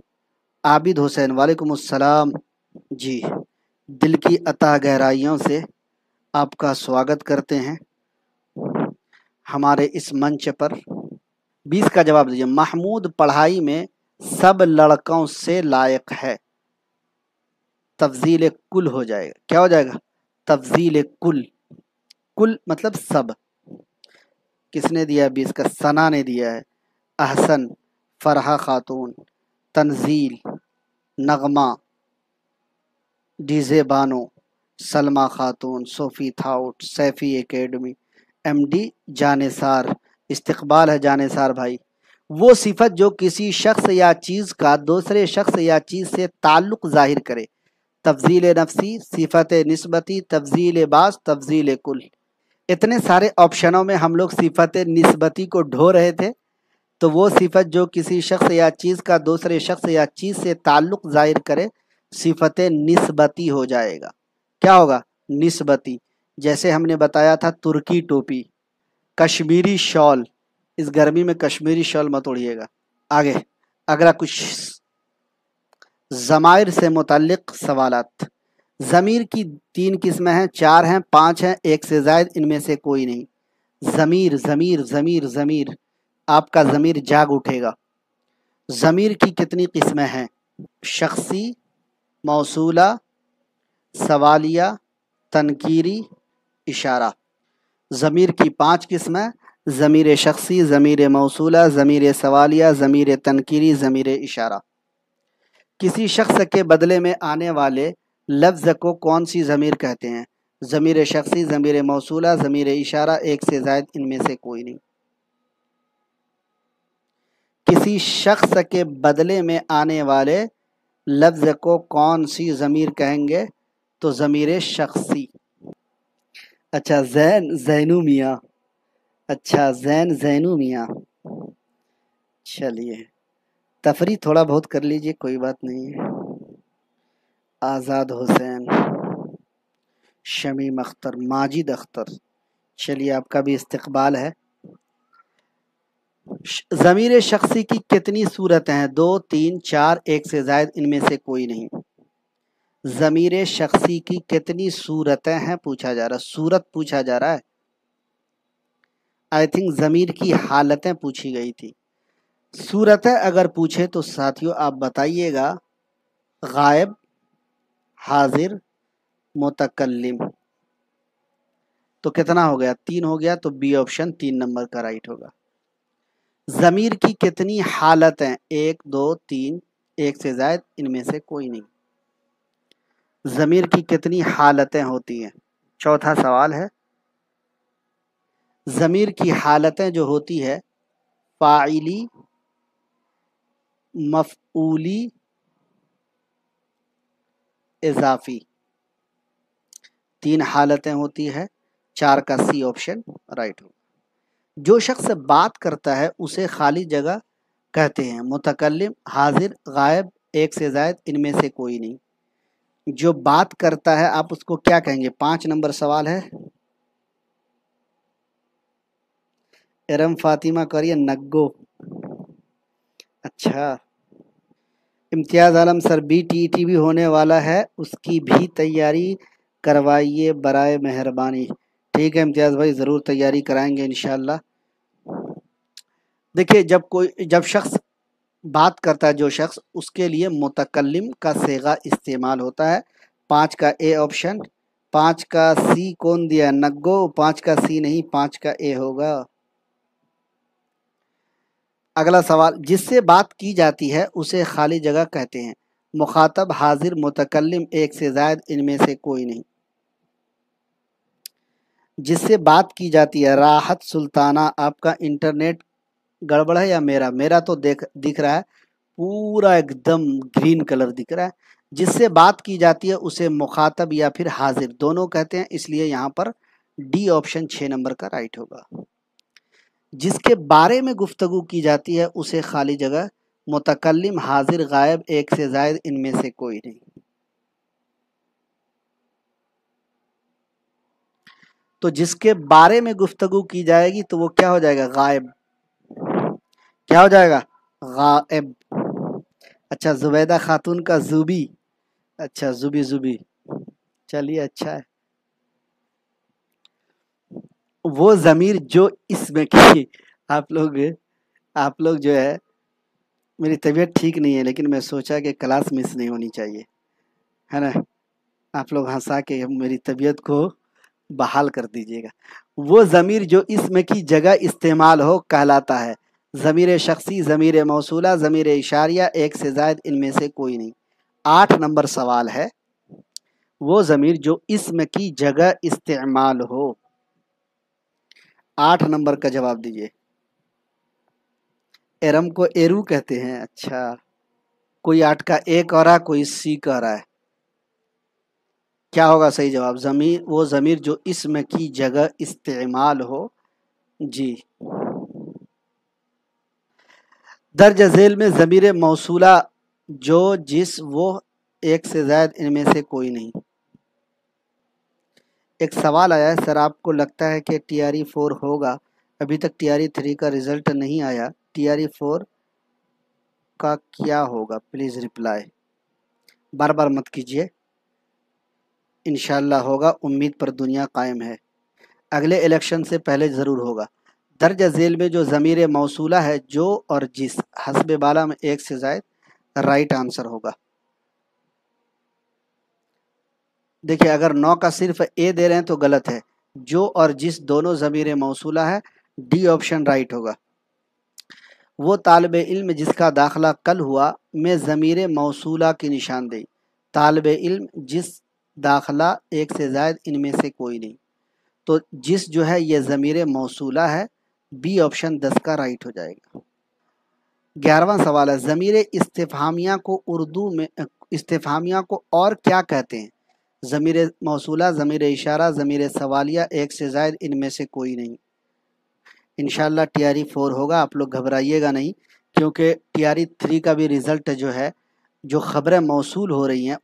आबिद हुसैन, वालेकुम अस्सलाम। जी, दिल की अतः गहराइयों से आपका स्वागत करते हैं हमारे इस मंच पर। 20 का जवाब दीजिए। महमूद पढ़ाई में सब लड़कों से लायक है, तफ़ज़ील कुल हो जाएगा। क्या हो जाएगा? तफ़ज़ील कुल। कुल मतलब सब। किसने दिया है 20 का? सना ने दिया है। अहसन, फरहा खातून, तंजील, नगमा, डीजे बानो, सलमा खातून, SoFi thought, Saifi academy, MD जानेसार, استقبال ہے جانثار بھائی۔ وہ صفت جو کسی شخص یا چیز کا دوسرے شخص یا چیز سے تعلق ظاہر کرے، تفضیل نفسی، صفت نسبتی، تفضیل بعض، تفضیل کل۔ اتنے سارے آپشنوں میں ہم لوگ صفت نسبتی کو ڈھو رہے تھے، تو وہ صفت جو کسی شخص یا چیز کا دوسرے شخص یا چیز سے تعلق ظاہر کرے صفت نسبتی ہو جائے گا۔ کیا ہوگا؟ نسبتی۔ جیسے ہم نے بتایا تھا ترکی ٹوپی، کشمیری شال، اس گرمی میں کشمیری شال مت اوڑھیے گا۔ آگے اگلا کچھ ضمائر سے متعلق سوالات۔ ضمیر کی 3 قسمیں ہیں، 4 ہیں، 5 ہیں، 1 سے زائد ان میں سے کوئی نہیں۔ ضمیر ضمیر ضمیر ضمیر، آپ کا ضمیر جاگ اٹھے گا۔ ضمیر کی کتنی قسمیں ہیں؟ شخصی، موصولہ، سوالیہ، تنکیری، اشارہ۔ ضمیر کی 5 قسمیں: ضمیر شخصی، ضمیر موصولہ، ضمیر سوالیہ، ضمیر تنکیری، ضمیر اشارہ۔ کسی شخص کے بدلے میں آنے والے لفظ کو کون سی ضمیر کہتے ہیں؟ ضمیر شخصی، ضمیر موصولہ، ضمیر اشارہ، 1 سے زائد ان میں سے کوئی نہیں۔ کسی شخص کے بدلے میں آنے والے لفظ کو کون سی ضمیر کہیں گے؟ تو ضمیر شخصی۔ اچھا زین زینو میاں، اچھا زین زینو میاں، چلیے تفریح تھوڑا بہت کر لیجئے، کوئی بات نہیں ہے۔ آزاد حسین، شمیم اختر، ماجد اختر، چلیے آپ کا بھی استقبال ہے۔ ضمیر شخصی کی کتنی صورتیں ہیں؟ 2، 3، 4، 1 سے زائد ان میں سے کوئی نہیں۔ ضمیر شخصی کی کتنی صورتیں ہیں پوچھا جا رہا، صورت پوچھا جا رہا ہے۔ آئی تھنک ضمیر کی حالتیں پوچھی گئی تھی۔ صورتیں اگر پوچھے تو ساتھیوں آپ بتائیے گا، غائب، حاضر، متکلم۔ تو کتنا ہو گیا؟ 3 ہو گیا، تو بی آپشن 3 نمبر کا رائٹ ہوگا۔ ضمیر کی کتنی حالتیں؟ 1، 2، 3، 1 سے زائد ان میں سے کوئی نہیں۔ ضمیر کی کتنی حالتیں ہوتی ہیں؟ چوتھا سوال ہے، ضمیر کی حالتیں جو ہوتی ہے فاعلی، مفعولی، اضافی، 3 حالتیں ہوتی ہے، 4 کا سی آپشن رائٹ ہوگا۔ جو شخص بات کرتا ہے اسے خالی جگہ کہتے ہیں، متکلم، حاضر، غائب، 1 سے زائد ان میں سے کوئی نہیں۔ جو بات کرتا ہے آپ اس کو کیا کہیں گے؟ 5 نمبر سوال ہے۔ ارم فاطمہ کریے نگو، اچھا۔ امتیاز عالم سر بی ٹی ٹی بھی ہونے والا ہے، اس کی بھی تیاری کروائیے برائے مہربانی۔ ٹھیک ہے امتیاز بھائی، ضرور تیاری کرائیں گے انشاءاللہ۔ دیکھیے جب شخص بات کرتا ہے، جو شخص، اس کے لیے متکلم کا صیغہ استعمال ہوتا ہے۔ 5 کا اے آپشن، 5 کا سی کون دیا؟ نگو، 5 کا سی نہیں، 5 کا اے ہوگا۔ اگلا سوال، جس سے بات کی جاتی ہے اسے خالی جگہ کہتے ہیں، مخاطب، حاضر، متکلم، 1 سے زائد ان میں سے کوئی نہیں۔ جس سے بات کی جاتی ہے، راحت سلطانہ، آپ کا انٹرنیٹ گڑبڑ ہے یا میرا تو دکھ رہا ہے پورا ایک دم گرین کلر دکھ رہا ہے۔ جس سے بات کی جاتی ہے اسے مخاطب یا پھر حاضر دونوں کہتے ہیں، اس لیے یہاں پر ڈی آپشن 6 نمبر کا رائٹ ہوگا۔ جس کے بارے میں گفتگو کی جاتی ہے اسے خالی جگہ، متکلم، حاضر، غائب، 1 سے زائد ان میں سے کوئی نہیں۔ تو جس کے بارے میں گفتگو کی جائے گی تو وہ کیا ہو جائے گا؟ غائب۔ کیا ہو جائے گا؟ غائب۔ اچھا زبیدہ خاتون کا زوبی، اچھا زوبی، چلیے اچھا ہے۔ وہ ضمیر جو اس میں کی، آپ لوگ جو ہے، میری طبیعت ٹھیک نہیں ہے لیکن میں سوچا کہ کلاس مس نہیں ہونی چاہیے، ہے نا؟ آپ لوگ ہنسا کے میری طبیعت کو بحال کر دیجیے گا۔ وہ ضمیر جو اسم کی جگہ استعمال ہو کہلاتا ہے، ضمیر شخصی، ضمیر موصولہ، ضمیر اشاریہ، 1 سے زائد ان میں سے کوئی نہیں۔ 8 نمبر سوال ہے، وہ ضمیر جو اسم کی جگہ استعمال ہو، 8 نمبر کا جواب دیجیے۔ एरम को एरू कहते हैं। अच्छा, कोई 8 का ए कह रहा है, कोई सी कह रहा है। क्या होगा सही जवाब? ज़मीर, वो ज़मीर जो इसम की जगह इस्तेमाल हो। जी। दर्ज झेल में ज़मीर मौसूला जो जिस वो एक से ज़ायद इनमें से कोई नहीं। एक सवाल आया है, सर आपको लगता है कि टीआरई 4 होगा? अभी तक टीआरई 3 का रिजल्ट नहीं आया, टीआरई 4 का क्या होगा? Please reply. बार बार मत कीजिए, इंशाल्लाह होगा, उम्मीद पर दुनिया कायम है। अगले इलेक्शन से पहले ज़रूर होगा। दर्ज झेल में जो ज़मीर मौसूला है जो और जिस, हस्ब बाला में एक से ज़ायद, राइट आंसर होगा। देखिए, अगर 9 का सिर्फ ए दे रहे हैं तो गलत है। जो और जिस दोनों ज़मीर मौसूला है, डी ऑप्शन राइट होगा। वो तालिबे इल्म जिसका दाखिला कल हुआ में ज़मीर मौसूला की निशानदेही। तालिबे इल्म जिस, दाखिला एक से ज़ायद इनमें से कोई नहीं। तो जिस जो है ये ज़मीर मौसूला है, बी ऑप्शन 10 का राइट हो जाएगा। 11वां सवाल है, ज़मीर इस्तिफ़हामिया को उर्दू में इस्तिफ़हामिया को और क्या कहते हैं? ज़मीर मौसूला, ज़मीर इशारा, ज़मीर सवालिया, एक से ज़ायद इनमें से कोई नहीं। इंशाल्लाह टीआरई 4 होगा, आप लोग घबराइएगा नहीं, क्योंकि टीआरई 3 का भी रिज़ल्ट जो है, जो ख़बरें मौसूल हो रही हैं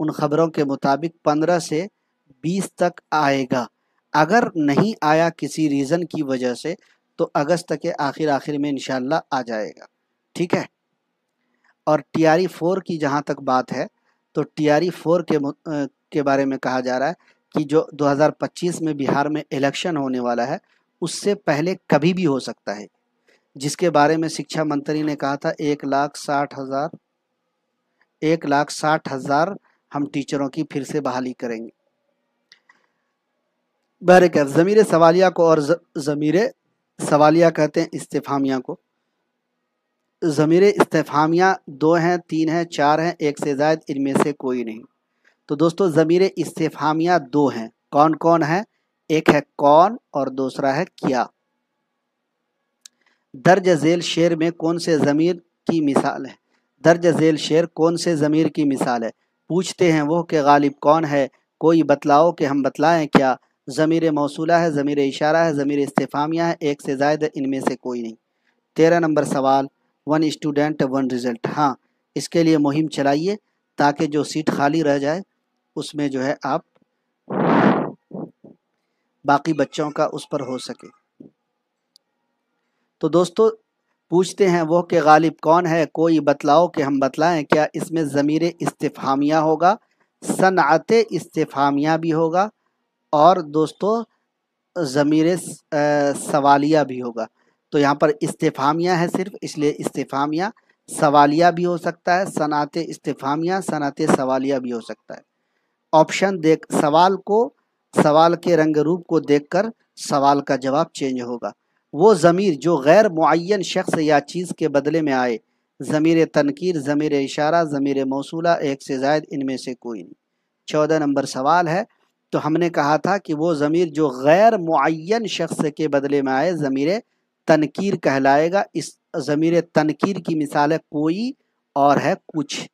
उन ख़बरों के मुताबिक 15 से 20 तक आएगा। अगर नहीं आया किसी रीज़न की वजह से तो अगस्त के आखिर में इंशाल्लाह आ जाएगा। ठीक है। और टीआरई 4 की जहाँ तक बात है तो टीआरई 4 के बारे में कहा जा रहा है कि जो 2025 में बिहार में इलेक्शन होने वाला है उससे पहले कभी भी हो सकता है, जिसके बारे में शिक्षा मंत्री ने कहा था 1,60,000 हम टीचरों की फिर से बहाली करेंगे। बहरकैफ ज़मीर सवालिया को और ज़मीर सवालिया कहते हैं इस्तिफ़हामिया को। ज़मीर इस्तिफ़हामिया 2 हैं, 3 हैं, 4 हैं, एक से ज़ायद इनमें से कोई नहीं। तो दोस्तों ज़मीर इस्तिफ़हामिया 2 हैं। कौन कौन है? एक है कौन और दूसरा है क्या। दर्ज झेल शेर में कौन से ज़मीर की मिसाल है? दर्ज झेल शेर कौन से ज़मीर की मिसाल है? पूछते हैं वो कि गालिब कौन है, कोई बतलाओ कि हम बतलाएं क्या। ज़मीर मौसूला है, ज़मीर इशारा है, ज़मीर इस्तिफ़हामिया है, एक से ज़ायद इनमें से कोई नहीं। 13 नंबर सवाल, 1 स्टूडेंट 1 रिज़ल्ट। हाँ, इसके लिए मुहिम चलाइए ताकि जो सीट खाली रह जाए उसमें जो है आप बाकी बच्चों का उस पर हो सके। तो दोस्तों पूछते हैं वो कि गालिब कौन है, कोई बतलाओ कि हम बतलाएं क्या। इसमें ज़मीर इस्तिफ़हामिया होगा, सनअत इस्तिफ़हामिया भी होगा और दोस्तों ज़मीर सवालिया भी होगा। तो यहाँ पर इस्तिफ़हामिया है सिर्फ, इसलिए इस्तिफ़हामिया। सवालिया भी हो सकता है, सनअत इस्तिफ़हामिया, सनअत सवालिया भी हो सकता है। ऑप्शन देख, सवाल के रंग रूप को देखकर सवाल का जवाब चेंज होगा। वो ज़मीर जो गैर मुअय्यन शख्स या चीज़ के बदले में आए, ज़मीर तनकीर, ज़मीर इशारा, ज़मीर मौसूला, एक से ज़ायद इनमें से कोई नहीं। 14 नंबर सवाल है, तो हमने कहा था कि वो ज़मीर जो गैर मुअय्यन शख्स के बदले में आए ज़मीर तनकीर कहलाएगा। इस ज़मीर तनकीर की मिसाल है कोई और है कुछ।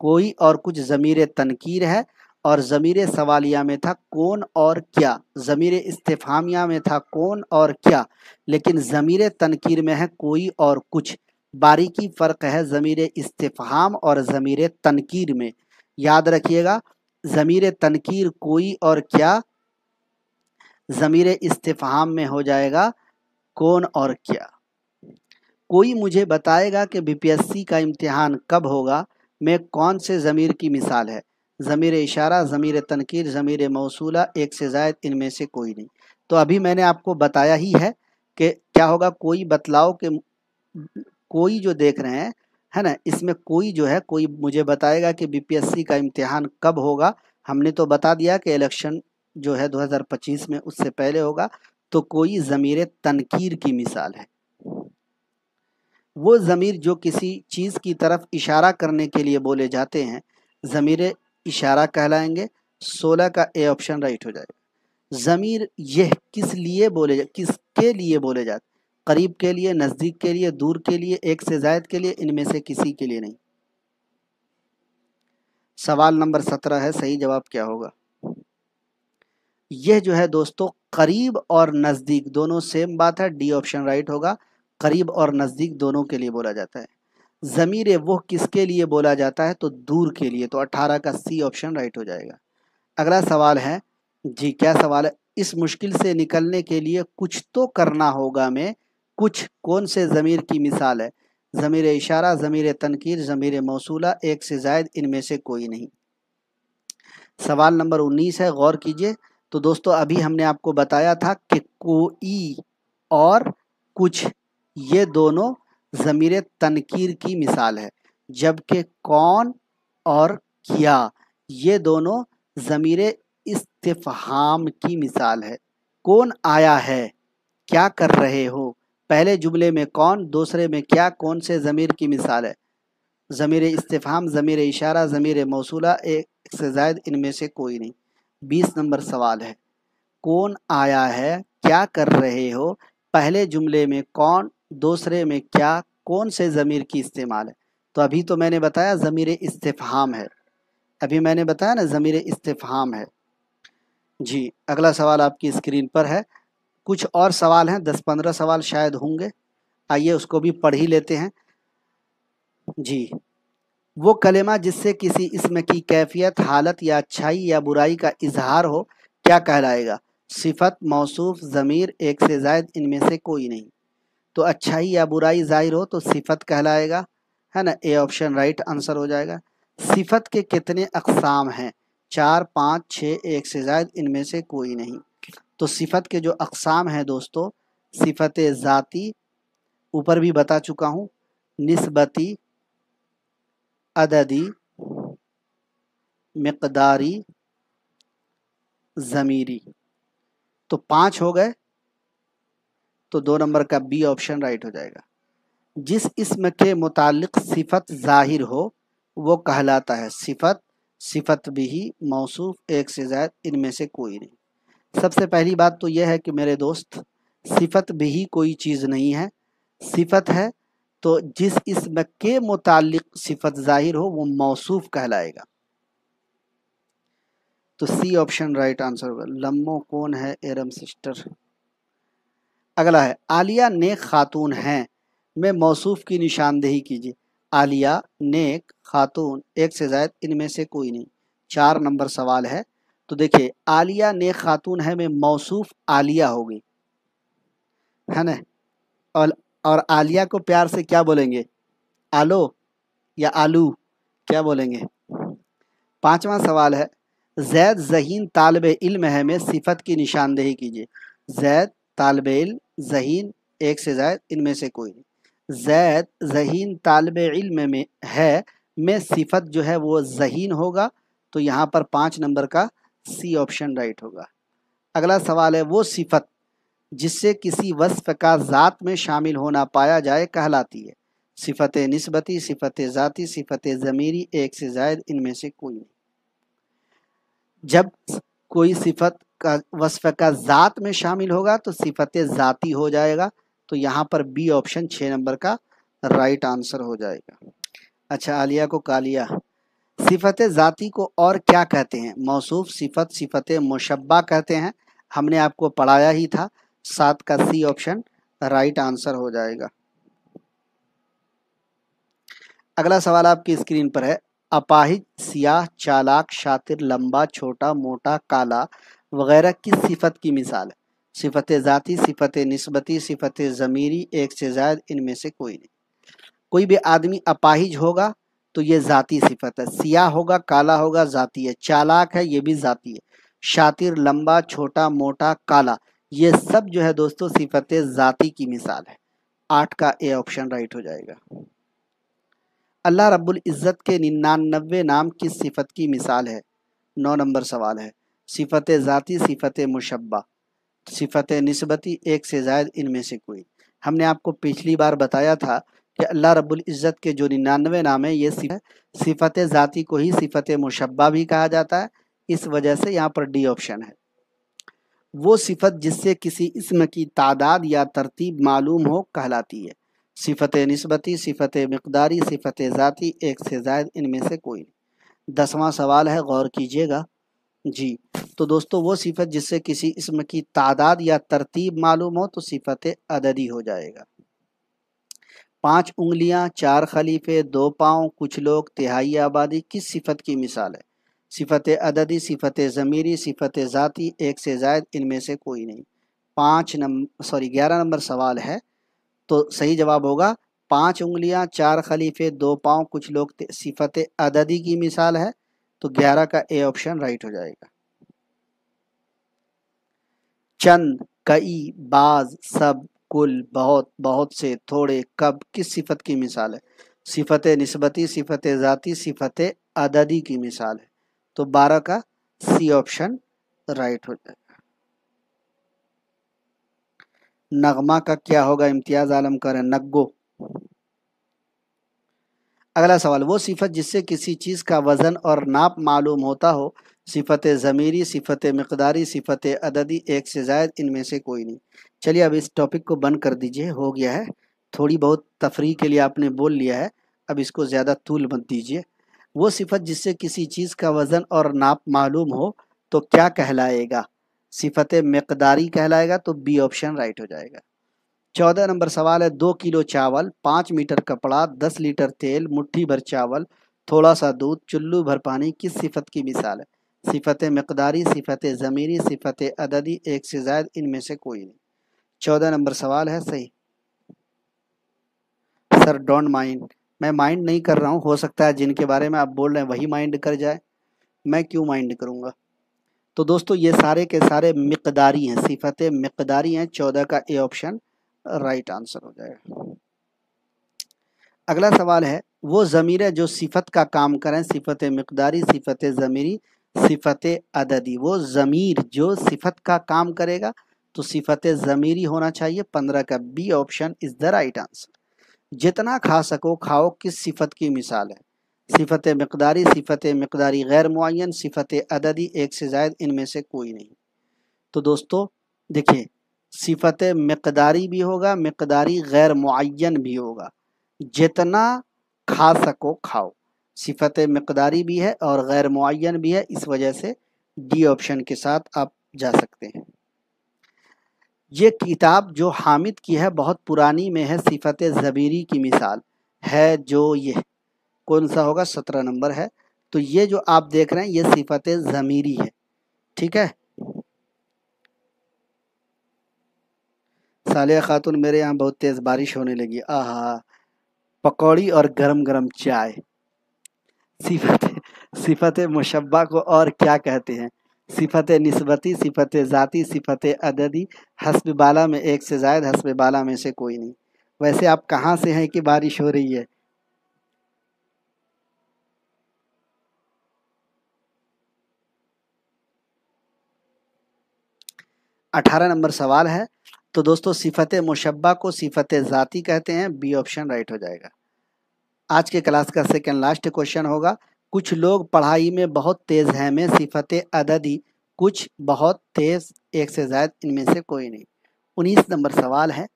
कोई और कुछ ज़मीर तनकीर है, और ज़मीर सवालिया में था कौन और क्या। ज़मीर इस्तिफ़हामिया में था कौन और क्या, लेकिन ज़मीर तनकीर में है कोई और कुछ। बारीकी फ़र्क है ज़मीर इस्तिफ़हाम और ज़मीर तनकीर में। याद रखिएगा, ज़मीर तनकीर कोई और क्या, ज़मीर इस्तिफ़हाम में हो जाएगा कौन और क्या। कोई मुझे बताएगा कि बीपीएससी का इम्तिहान कब होगा में कौन से ज़मीर की मिसाल है? ज़मीर इशारा, ज़मीर तनकीर, ज़मीर मौसूला, एक से ज़ायद इनमें से कोई नहीं। तो अभी मैंने आपको बताया ही है कि क्या होगा। कोई बतलाओ कि कोई जो देख रहे हैं है ना, इसमें कोई जो है, कोई मुझे बताएगा कि बीपीएससी का इम्तिहान कब होगा। हमने तो बता दिया कि इलेक्शन जो है 2025 में उससे पहले होगा। तो कोई ज़मीर तनकीर की मिसाल है। वो ज़मीर जो किसी चीज़ की तरफ इशारा करने के लिए बोले जाते हैं ज़मीर इशारा कहलाएंगे। 16 का ए ऑप्शन राइट हो जाएगा। ज़मीर यह किसके लिए बोले जाते, قریب کے لیے, نزدیک کے لیے, دور کے لیے, ایک سے زائد کے لیے, ان میں سے کسی کے لیے نہیں. سوال نمبر 17 ہے, صحیح جواب کیا ہوگا؟ یہ جو ہے دوستو قریب اور نزدیک دونوں سیم بات ہے, ڈی آپشن رائٹ ہوگا. قریب اور نزدیک دونوں کے لیے بولا جاتا ہے. ضمیر وہ کس کے لیے بولا جاتا ہے؟ تو دور کے لیے, تو 18 کا سی آپشن رائٹ ہو جائے گا. اگلا سوال ہے جی, کیا سوال ہے؟ اس مشکل سے نکلنے کے لیے کچھ تو کرنا ہوگا میں کچھ کون سے ضمیر کی مثال ہے؟ ضمیر اشارہ, ضمیر تنکیر, ضمیر موصولہ, ایک سے زائد, ان میں سے کوئی نہیں. سوال نمبر 19 ہے, غور کیجئے. تو دوستو ابھی ہم نے آپ کو بتایا تھا کہ کوئی اور کچھ یہ دونوں ضمیر تنکیر کی مثال ہے, جبکہ کون اور کیا یہ دونوں ضمیر استفہام کی مثال ہے. کون آیا ہے, کیا کر رہے ہو, پہلے جملے میں کون, دوسرے میں کیا, کون سے ضمیر کی مثال ہے؟ ضمیر استفہام, ضمیر اشارہ, ضمیر موصولہ, ایک سے زائد, ان میں سے کوئی نہیں. 20 نمبر سوال ہے, کون آیا ہے, کیا کر رہے ہو, پہلے جملے میں کون, دوسرے میں کیا, کون سے ضمیر کی استعمال ہے؟ تو ابھی تو میں نے بتایا ضمیر استفہام ہے, ابھی میں نے بتایا نا ضمیر استفہام ہے. جی اگلا سوال آپ کی اسکرین پر ہے. کچھ اور سوال ہیں, 10-15 سوال شاید ہوں گے, آئیے اس کو بھی پڑھ ہی لیتے ہیں. جی, وہ کلمہ جس سے کسی اسم کی کیفیت, حالت یا اچھائی یا برائی کا اظہار ہو کیا کہلائے گا؟ صفت, موصوف, ضمیر, ایک سے زائد, ان میں سے کوئی نہیں. تو اچھائی یا برائی ظاہر ہو تو صفت کہلائے گا, ہے نا, اے آپشن رائٹ آنسر ہو جائے گا. صفت کے کتنے اقسام ہیں؟ 4, 5, 6, ایک سے زائد, ان میں سے کوئی نہیں. تو صفت کے جو اقسام ہیں دوستو, صفت ذاتی اوپر بھی بتا چکا ہوں, نسبتی, عددی, مقداری, ضمیری. تو 5 ہو گئے, تو 2 نمبر کا بی آپشن رائٹ ہو جائے گا. جس اسم کے متعلق صفت ظاہر ہو وہ کہلاتا ہے صفت, صفت بھی, موصوف, ایک سے زائد, ان میں سے کوئی نہیں. سب سے پہلی بات تو یہ ہے کہ میرے دوست صفت بھی کوئی چیز نہیں ہے, صفت ہے تو جس اسم کے متعلق صفت ظاہر ہو وہ موصوف کہلائے گا. تو سی آپشن رائٹ آنسر ہوگا. لمو کون ہے ایرم سسٹر. اگلا ہے, عالیہ نیک خاتون ہیں میں موصوف کی نشاندہی کیجیے. عالیہ, نیک, خاتون, ایک سے زائد, ان میں سے کوئی نہیں. 4 نمبر سوال ہے. تو دیکھیے عالیہ نیک خاتون ہے میں موصوف عالیہ ہوگی, ہے نا, اور عالیہ کو پیار سے کیا بولیں گے؟ آلو یا آلو, کیا بولیں گے؟ 5واں سوال ہے, زید ذہین طالب علم ہے میں صفت کی نشاندہی کیجیے. زید, طالب علم, ذہین, ایک سے زائد, ان میں سے کوئی نہیں. زید ذہین طالب علم میں ہے میں صفت جو ہے وہ ذہین ہوگا, تو یہاں پر 5 نمبر کا سی آپشن رائٹ ہوگا. اگلا سوال ہے, وہ صفت جس سے کسی وصف کا ذات میں شامل ہونا پایا جائے کہلاتی ہے؟ صفت نسبتی, صفت ذاتی, صفت ضمیری, ایک سے زائد, ان میں سے کوئی نہیں. جب کوئی صفت کا وصف کا ذات میں شامل ہوگا تو صفت ذاتی ہو جائے گا, تو یہاں پر بی آپشن 6 نمبر کا رائٹ آنسر ہو جائے گا. اچھا, عالیہ کو کالیہ. صفت ذاتی کو اور کیا کہتے ہیں؟ موصوف, صفت, صفت مشبہ کہتے ہیں, ہم نے آپ کو پڑھایا ہی تھا. 7 کا سی آپشن رائٹ آنسر ہو جائے گا. اگلا سوال آپ کی اسکرین پر ہے, اپاہج, سیاہ, چالاک, شاطر, لمبا, چھوٹا, موٹا, کالا وغیرہ کس صفت کی مثال ہے؟ صفت ذاتی, صفت نسبتی, صفت ضمیری, ایک سے زائد, ان میں سے کوئی نہیں. کوئی بھی آدمی اپاہج ہوگا تو یہ ذاتی صفت ہے, سیاہ ہوگا, کالا ہوگا, ذاتی ہے, چالاک ہے, یہ بھی ذاتی ہے, شاطر, لمبا, چھوٹا, موٹا, کالا, یہ سب جو ہے دوستو صفت ذاتی کی مثال ہے. 8 کا اے آپشن رائٹ ہو جائے گا. اللہ رب العزت کے 99 نام کس صفت کی مثال ہے؟ 9 نمبر سوال ہے. صفت ذاتی, صفت مشبہ, صفت نسبتی, ایک سے زائد, ان میں سے کوئی. ہم نے آپ کو پچھلی بار بتایا تھا کہ اللہ رب العزت کے جو 99 نام ہیں یہ صفت ذاتی کو ہی صفت مشبہ بھی کہا جاتا ہے, اس وجہ سے یہاں پر ڈی آپشن ہے. وہ صفت جس سے کسی اسم کی تعداد یا ترتیب معلوم ہو کہلاتی ہے۔ صفت نسبتی، صفت مقداری، صفت ذاتی، ایک سے زائد ان میں سے کوئی نہیں۔ 10واں سوال ہے، غور کیجئے گا جی۔ تو دوستو وہ صفت جس سے کسی اسم کی تعداد یا ترتیب معلوم ہو تو صفت عددی ہو جائے گا۔ 5 انگلیاں، 4 خلیفے، 2 پاؤں، کچھ لوگ، تہائی آبادی کس صفت کی مثال ہے؟ صفت عددی، صفت ضمیری، صفت ذاتی، ایک سے زائد ان میں سے کوئی نہیں۔ 11 نمبر سوال ہے، تو صحیح جواب ہوگا 5 انگلیاں، 4 خلیفے، 2 پاؤں، کچھ لوگ صفت عددی کی مثال ہے، تو 11 کا اے آپشن رائٹ ہو جائے گا۔ چند، کئی، بعض، سب، کل، بہت، بہت سے، تھوڑے، کب کس صفت کی مثال ہے؟ صفت نسبتی، صفت ذاتی، صفت عددی کی مثال ہے، تو 12 کا سی آپشن رائٹ ہو جائے گا۔ نغمہ کا کیا ہوگا؟ امتیاز عالم کریں نگو۔ اگلا سوال، وہ صفت جس سے کسی چیز کا وزن اور ناپ معلوم ہوتا ہو، صفت ضمیری، صفت مقداری، صفت عددی، ایک سے زائد ان میں سے کوئی نہیں۔ چلیے اب اس ٹاپک کو بند کر دیجئے، ہو گیا ہے، تھوڑی بہت تفریح کے لیے آپ نے بول لیا ہے، اب اس کو زیادہ طول مت دیجئے۔ وہ صفت جس سے کسی چیز کا وزن اور ناپ معلوم ہو تو کیا کہلائے گا؟ صفت مقداری کہلائے گا، تو بی آپشن رائٹ ہو جائے گا۔ 14 نمبر سوال ہے، 2 کلو چاول، 5 میٹر کپڑا، 10 لیٹر تیل، مٹھی بھر چاول، تھوڑا سا دودھ، چلو بھر پانی کس صفت کی مثال ہے؟ صفت مقداری، صفت ضمیری، صفت عددی، ایک سے زائد ان میں سے کوئی نہیں۔ 14 نمبر سوال ہے صحیح۔ سر ڈونٹ مائنڈ، میں مائنڈ نہیں کر رہا ہوں، ہو سکتا ہے جن کے بارے میں آپ بول رہے ہیں وہی مائنڈ کر جائے، میں کیوں مائنڈ کروں گا؟ تو دوستو یہ سارے کے سارے مقداری ہیں، صفت مقداری ہیں، 14 کا اے آپشن رائٹ آنسر ہو جائے گا۔ اگلا سوال ہے، وہ ضمیر ہے جو صفت کا کام کریں، صفت مقداری، صفت ضمیری، صفت عددی۔ وہ ضمیر جو صفت کا کام کرے گا تو صفت ضمیری ہونا چاہیے، 15 کا B option is the right answer. جتنا کھا سکو کھاؤ کس صفت کی مثال ہے؟ صفت مقداری، صفت مقداری غیر معین، صفت عددی، ایک سے زائد ان میں سے کوئی نہیں۔ تو دوستو دیکھیں، صفت مقداری بھی ہوگا، مقداری غیر معین بھی ہوگا۔ جتنا کھا سکو کھاؤ، صفت مقداری بھی ہے اور غیر معین بھی ہے، اس وجہ سے ڈی آپشن کے ساتھ آپ جا سکتے ہیں۔ یہ کتاب جو حامد کی ہے بہت پرانی میں ہے، صفت ضمیری کی مثال ہے جو یہ کون سا ہوگا؟ 17 نمبر ہے۔ تو یہ جو آپ دیکھ رہے ہیں یہ صفت ضمیری ہے، ٹھیک ہے۔ صالحہ خاتون، میرے یہاں بہت تیز بارش ہونے لگی، آہا، پکوڑی اور گرم گرم چائے۔ صفت مشبہ کو اور کیا کہتے ہیں؟ صفت نسبتی، صفت ذاتی، صفت عددی، حسب بالا میں ایک سے زائد، حسب بالا میں سے کوئی نہیں۔ ویسے آپ کہاں سے ہیں کہ بارش ہو رہی ہے؟ اٹھارہ نمبر سوال ہے، تو دوستو صفت مشبہ کو صفت ذاتی کہتے ہیں، بی آپشن رائٹ ہو جائے گا۔ آج کے کلاس کا سیکنڈ لاسٹ کوشچن ہوگا، کچھ لوگ پڑھائی میں بہت تیز ہیں میں صفت عددی، کچھ بہت تیز، ایک سے زائد ان میں سے کوئی نہیں۔ 19 نمبر سوال ہے،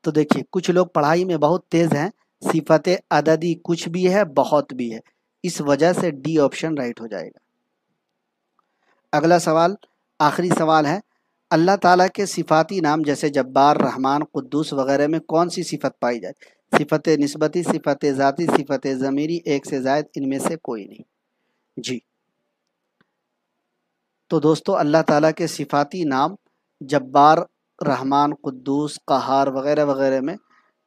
تو دیکھیے کچھ لوگ پڑھائی میں بہت تیز ہیں، صفت عددی کچھ بھی ہے بہت بھی ہے، اس وجہ سے ڈی آپشن رائٹ ہو جائے گا۔ اگلا سوال آخری سوال ہے، اللہ تعالیٰ کے صفاتی نام جیسے جبار، رحمان، قدوس وغیرہ میں کون سی صفت پائی جائے؟ صفت نسبتی، صفت ذاتی، صفت ضمیری، ایک سے زائد ان میں سے کوئی نہیں جی۔ تو دوستو اللہ تعالیٰ کے صفاتی نام جبار، رحمان، قدوس، قہار وغیرہ وغیرہ میں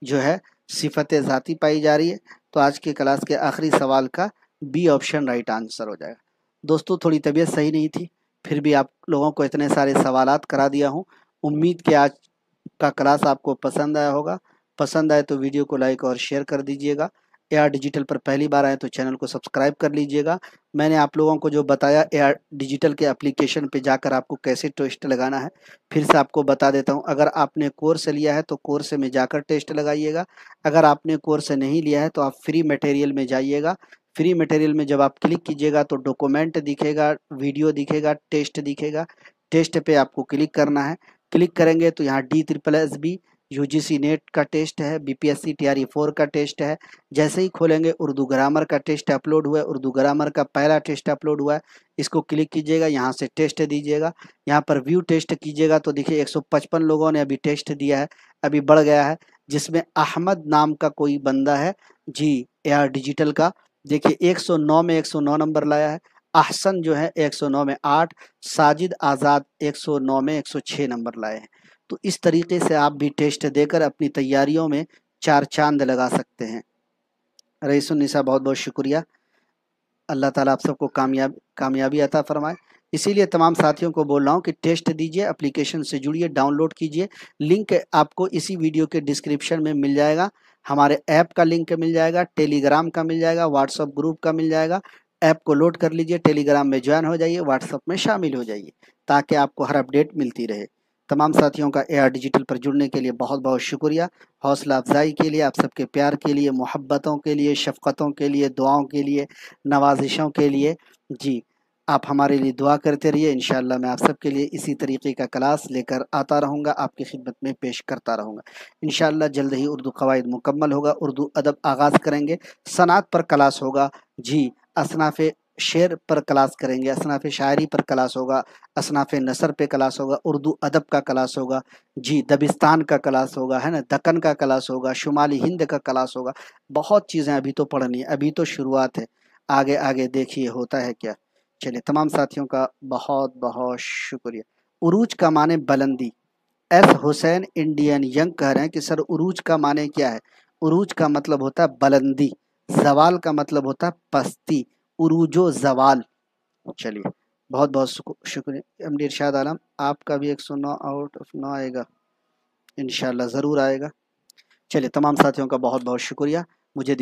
جو ہے صفت ذاتی پائی جا رہی ہے، تو آج کے کلاس کے آخری سوال کا بی آپشن رائٹ آنسر ہو جائے گا۔ دوستو تھوڑی طبیعت صحیح نہیں تھی، پھر بھی آپ لوگوں کو اتنے سارے سوالات کرا دیا ہوں، امید کہ آج کا کلاس آپ کو پسند آیا ہوگا۔ پسند آئے تو ویڈیو کو لائک اور شیئر کر دیجئے گا۔ اے آر ڈیجیٹل پر پہلی بار آئے تو چینل کو سبسکرائب کر لیجئے گا۔ میں نے آپ لوگوں کو جو بتایا اے آر ڈیجیٹل کے اپلیکیشن پہ جا کر آپ کو کیسے ٹیسٹ لگانا ہے، پھر سے آپ کو بتا دیتا ہوں۔ اگر آپ نے کورس لیا ہے تو کورس میں جا کر ٹیسٹ لگائیے گا، اگر آپ نے کورس نہیں لیا ہے تو آپ فری میٹیریل میں جائیے گا۔ فری میٹیریل میں جب آپ کلک کیجئے گا تو ڈاکومنٹ دکھے گا، ویڈیو دکھے گا، ٹیسٹ دکھے گا۔ टेस्ट पे आपको क्लिक करना है। क्लिक करेंगे तो यहाँ DSSB UGC नेट का टेस्ट है, BPSC TRE 4 का टेस्ट है। जैसे ही खोलेंगे उर्दू ग्रामर का टेस्ट अपलोड हुआ है, उर्दू ग्रामर का पहला टेस्ट अपलोड हुआ है। इसको क्लिक कीजिएगा, यहाँ से टेस्ट दीजिएगा, यहाँ पर व्यू टेस्ट कीजिएगा तो देखिए 155 लोगों ने अभी टेस्ट दिया है, अभी बढ़ गया है, जिसमें अहमद नाम का कोई बंदा है जी AR डिजिटल का। देखिए 109 में 109 नंबर लाया है। अहसन जो है 109 में 8, साजिद आज़ाद 109 में 106 नंबर लाए हैं। तो इस तरीके से आप भी टेस्ट देकर अपनी तैयारियों में 4 चांद लगा सकते हैं। रईसुन्निसा बहुत बहुत शुक्रिया। अल्लाह ताला आप सबको कामयाबी अता फरमाए। इसीलिए तमाम साथियों को बोल रहा हूँ कि टेस्ट दीजिए, एप्लीकेशन से जुड़िए, डाउनलोड कीजिए। लिंक आपको इसी वीडियो के डिस्क्रिप्शन में मिल जाएगा। हमारे ऐप का लिंक मिल जाएगा, टेलीग्राम का मिल जाएगा, व्हाट्सअप ग्रुप का मिल जाएगा। ऐप को लोड कर लीजिए, टेलीग्राम में ज्वाइन हो जाइए, व्हाट्सअप में शामिल हो जाइए, ताकि आपको हर अपडेट मिलती रहे। तमाम साथियों का AR डिजिटल पर जुड़ने के लिए बहुत बहुत शुक्रिया। हौसला अफजाई के लिए, आप सबके प्यार के लिए, मोहब्बतों के लिए, शफ़क़तों के लिए, दुआओं के लिए, नवाजिशों के लिए जी आप हमारे लिए दुआ करते रहिए। इंशाअल्लाह मैं आप सबके लिए इसी तरीके का क्लास लेकर आता रहूँगा, आपकी खिदमत में पेश करता रहूँगा। इंशाअल्लाह जल्द ही उर्दू क़वाइद मुकम्मल होगा, उर्दू अदब आगाज़ करेंगे, सनात पर क्लास होगा जी, असनाफ़ शेर पर क्लास करेंगे, असनाफ़ शायरी पर क्लास होगा, असनाफ़ नसर पे क्लास होगा, उर्दू अदब का क्लास होगा जी, दबिस्तान का क्लास होगा, है ना, दक्कन का क्लास होगा, शुमाली हिंद का क्लास होगा। बहुत चीज़ें अभी तो पढ़नी है, अभी तो शुरुआत है, आगे आगे देखिए होता है क्या। चलिए तमाम साथियों का बहुत बहुत शुक्रिया। उरूज का माने बुलंदी। एस हुसैन इंडियन यंग कह रहे हैं कि सर उरूज का माने क्या है। उरूज का मतलब होता है बुलंदी, जवाल का मतलब होता है पस्ती, उरूजो जवाल। चलिए बहुत बहुत शुक्रिया। MD इरशाद आलम, आपका भी 109 आउट ऑफ 9 आएगा, इंशाल्लाह ज़रूर आएगा। चलिए तमाम साथियों का बहुत बहुत शुक्रिया। मुझे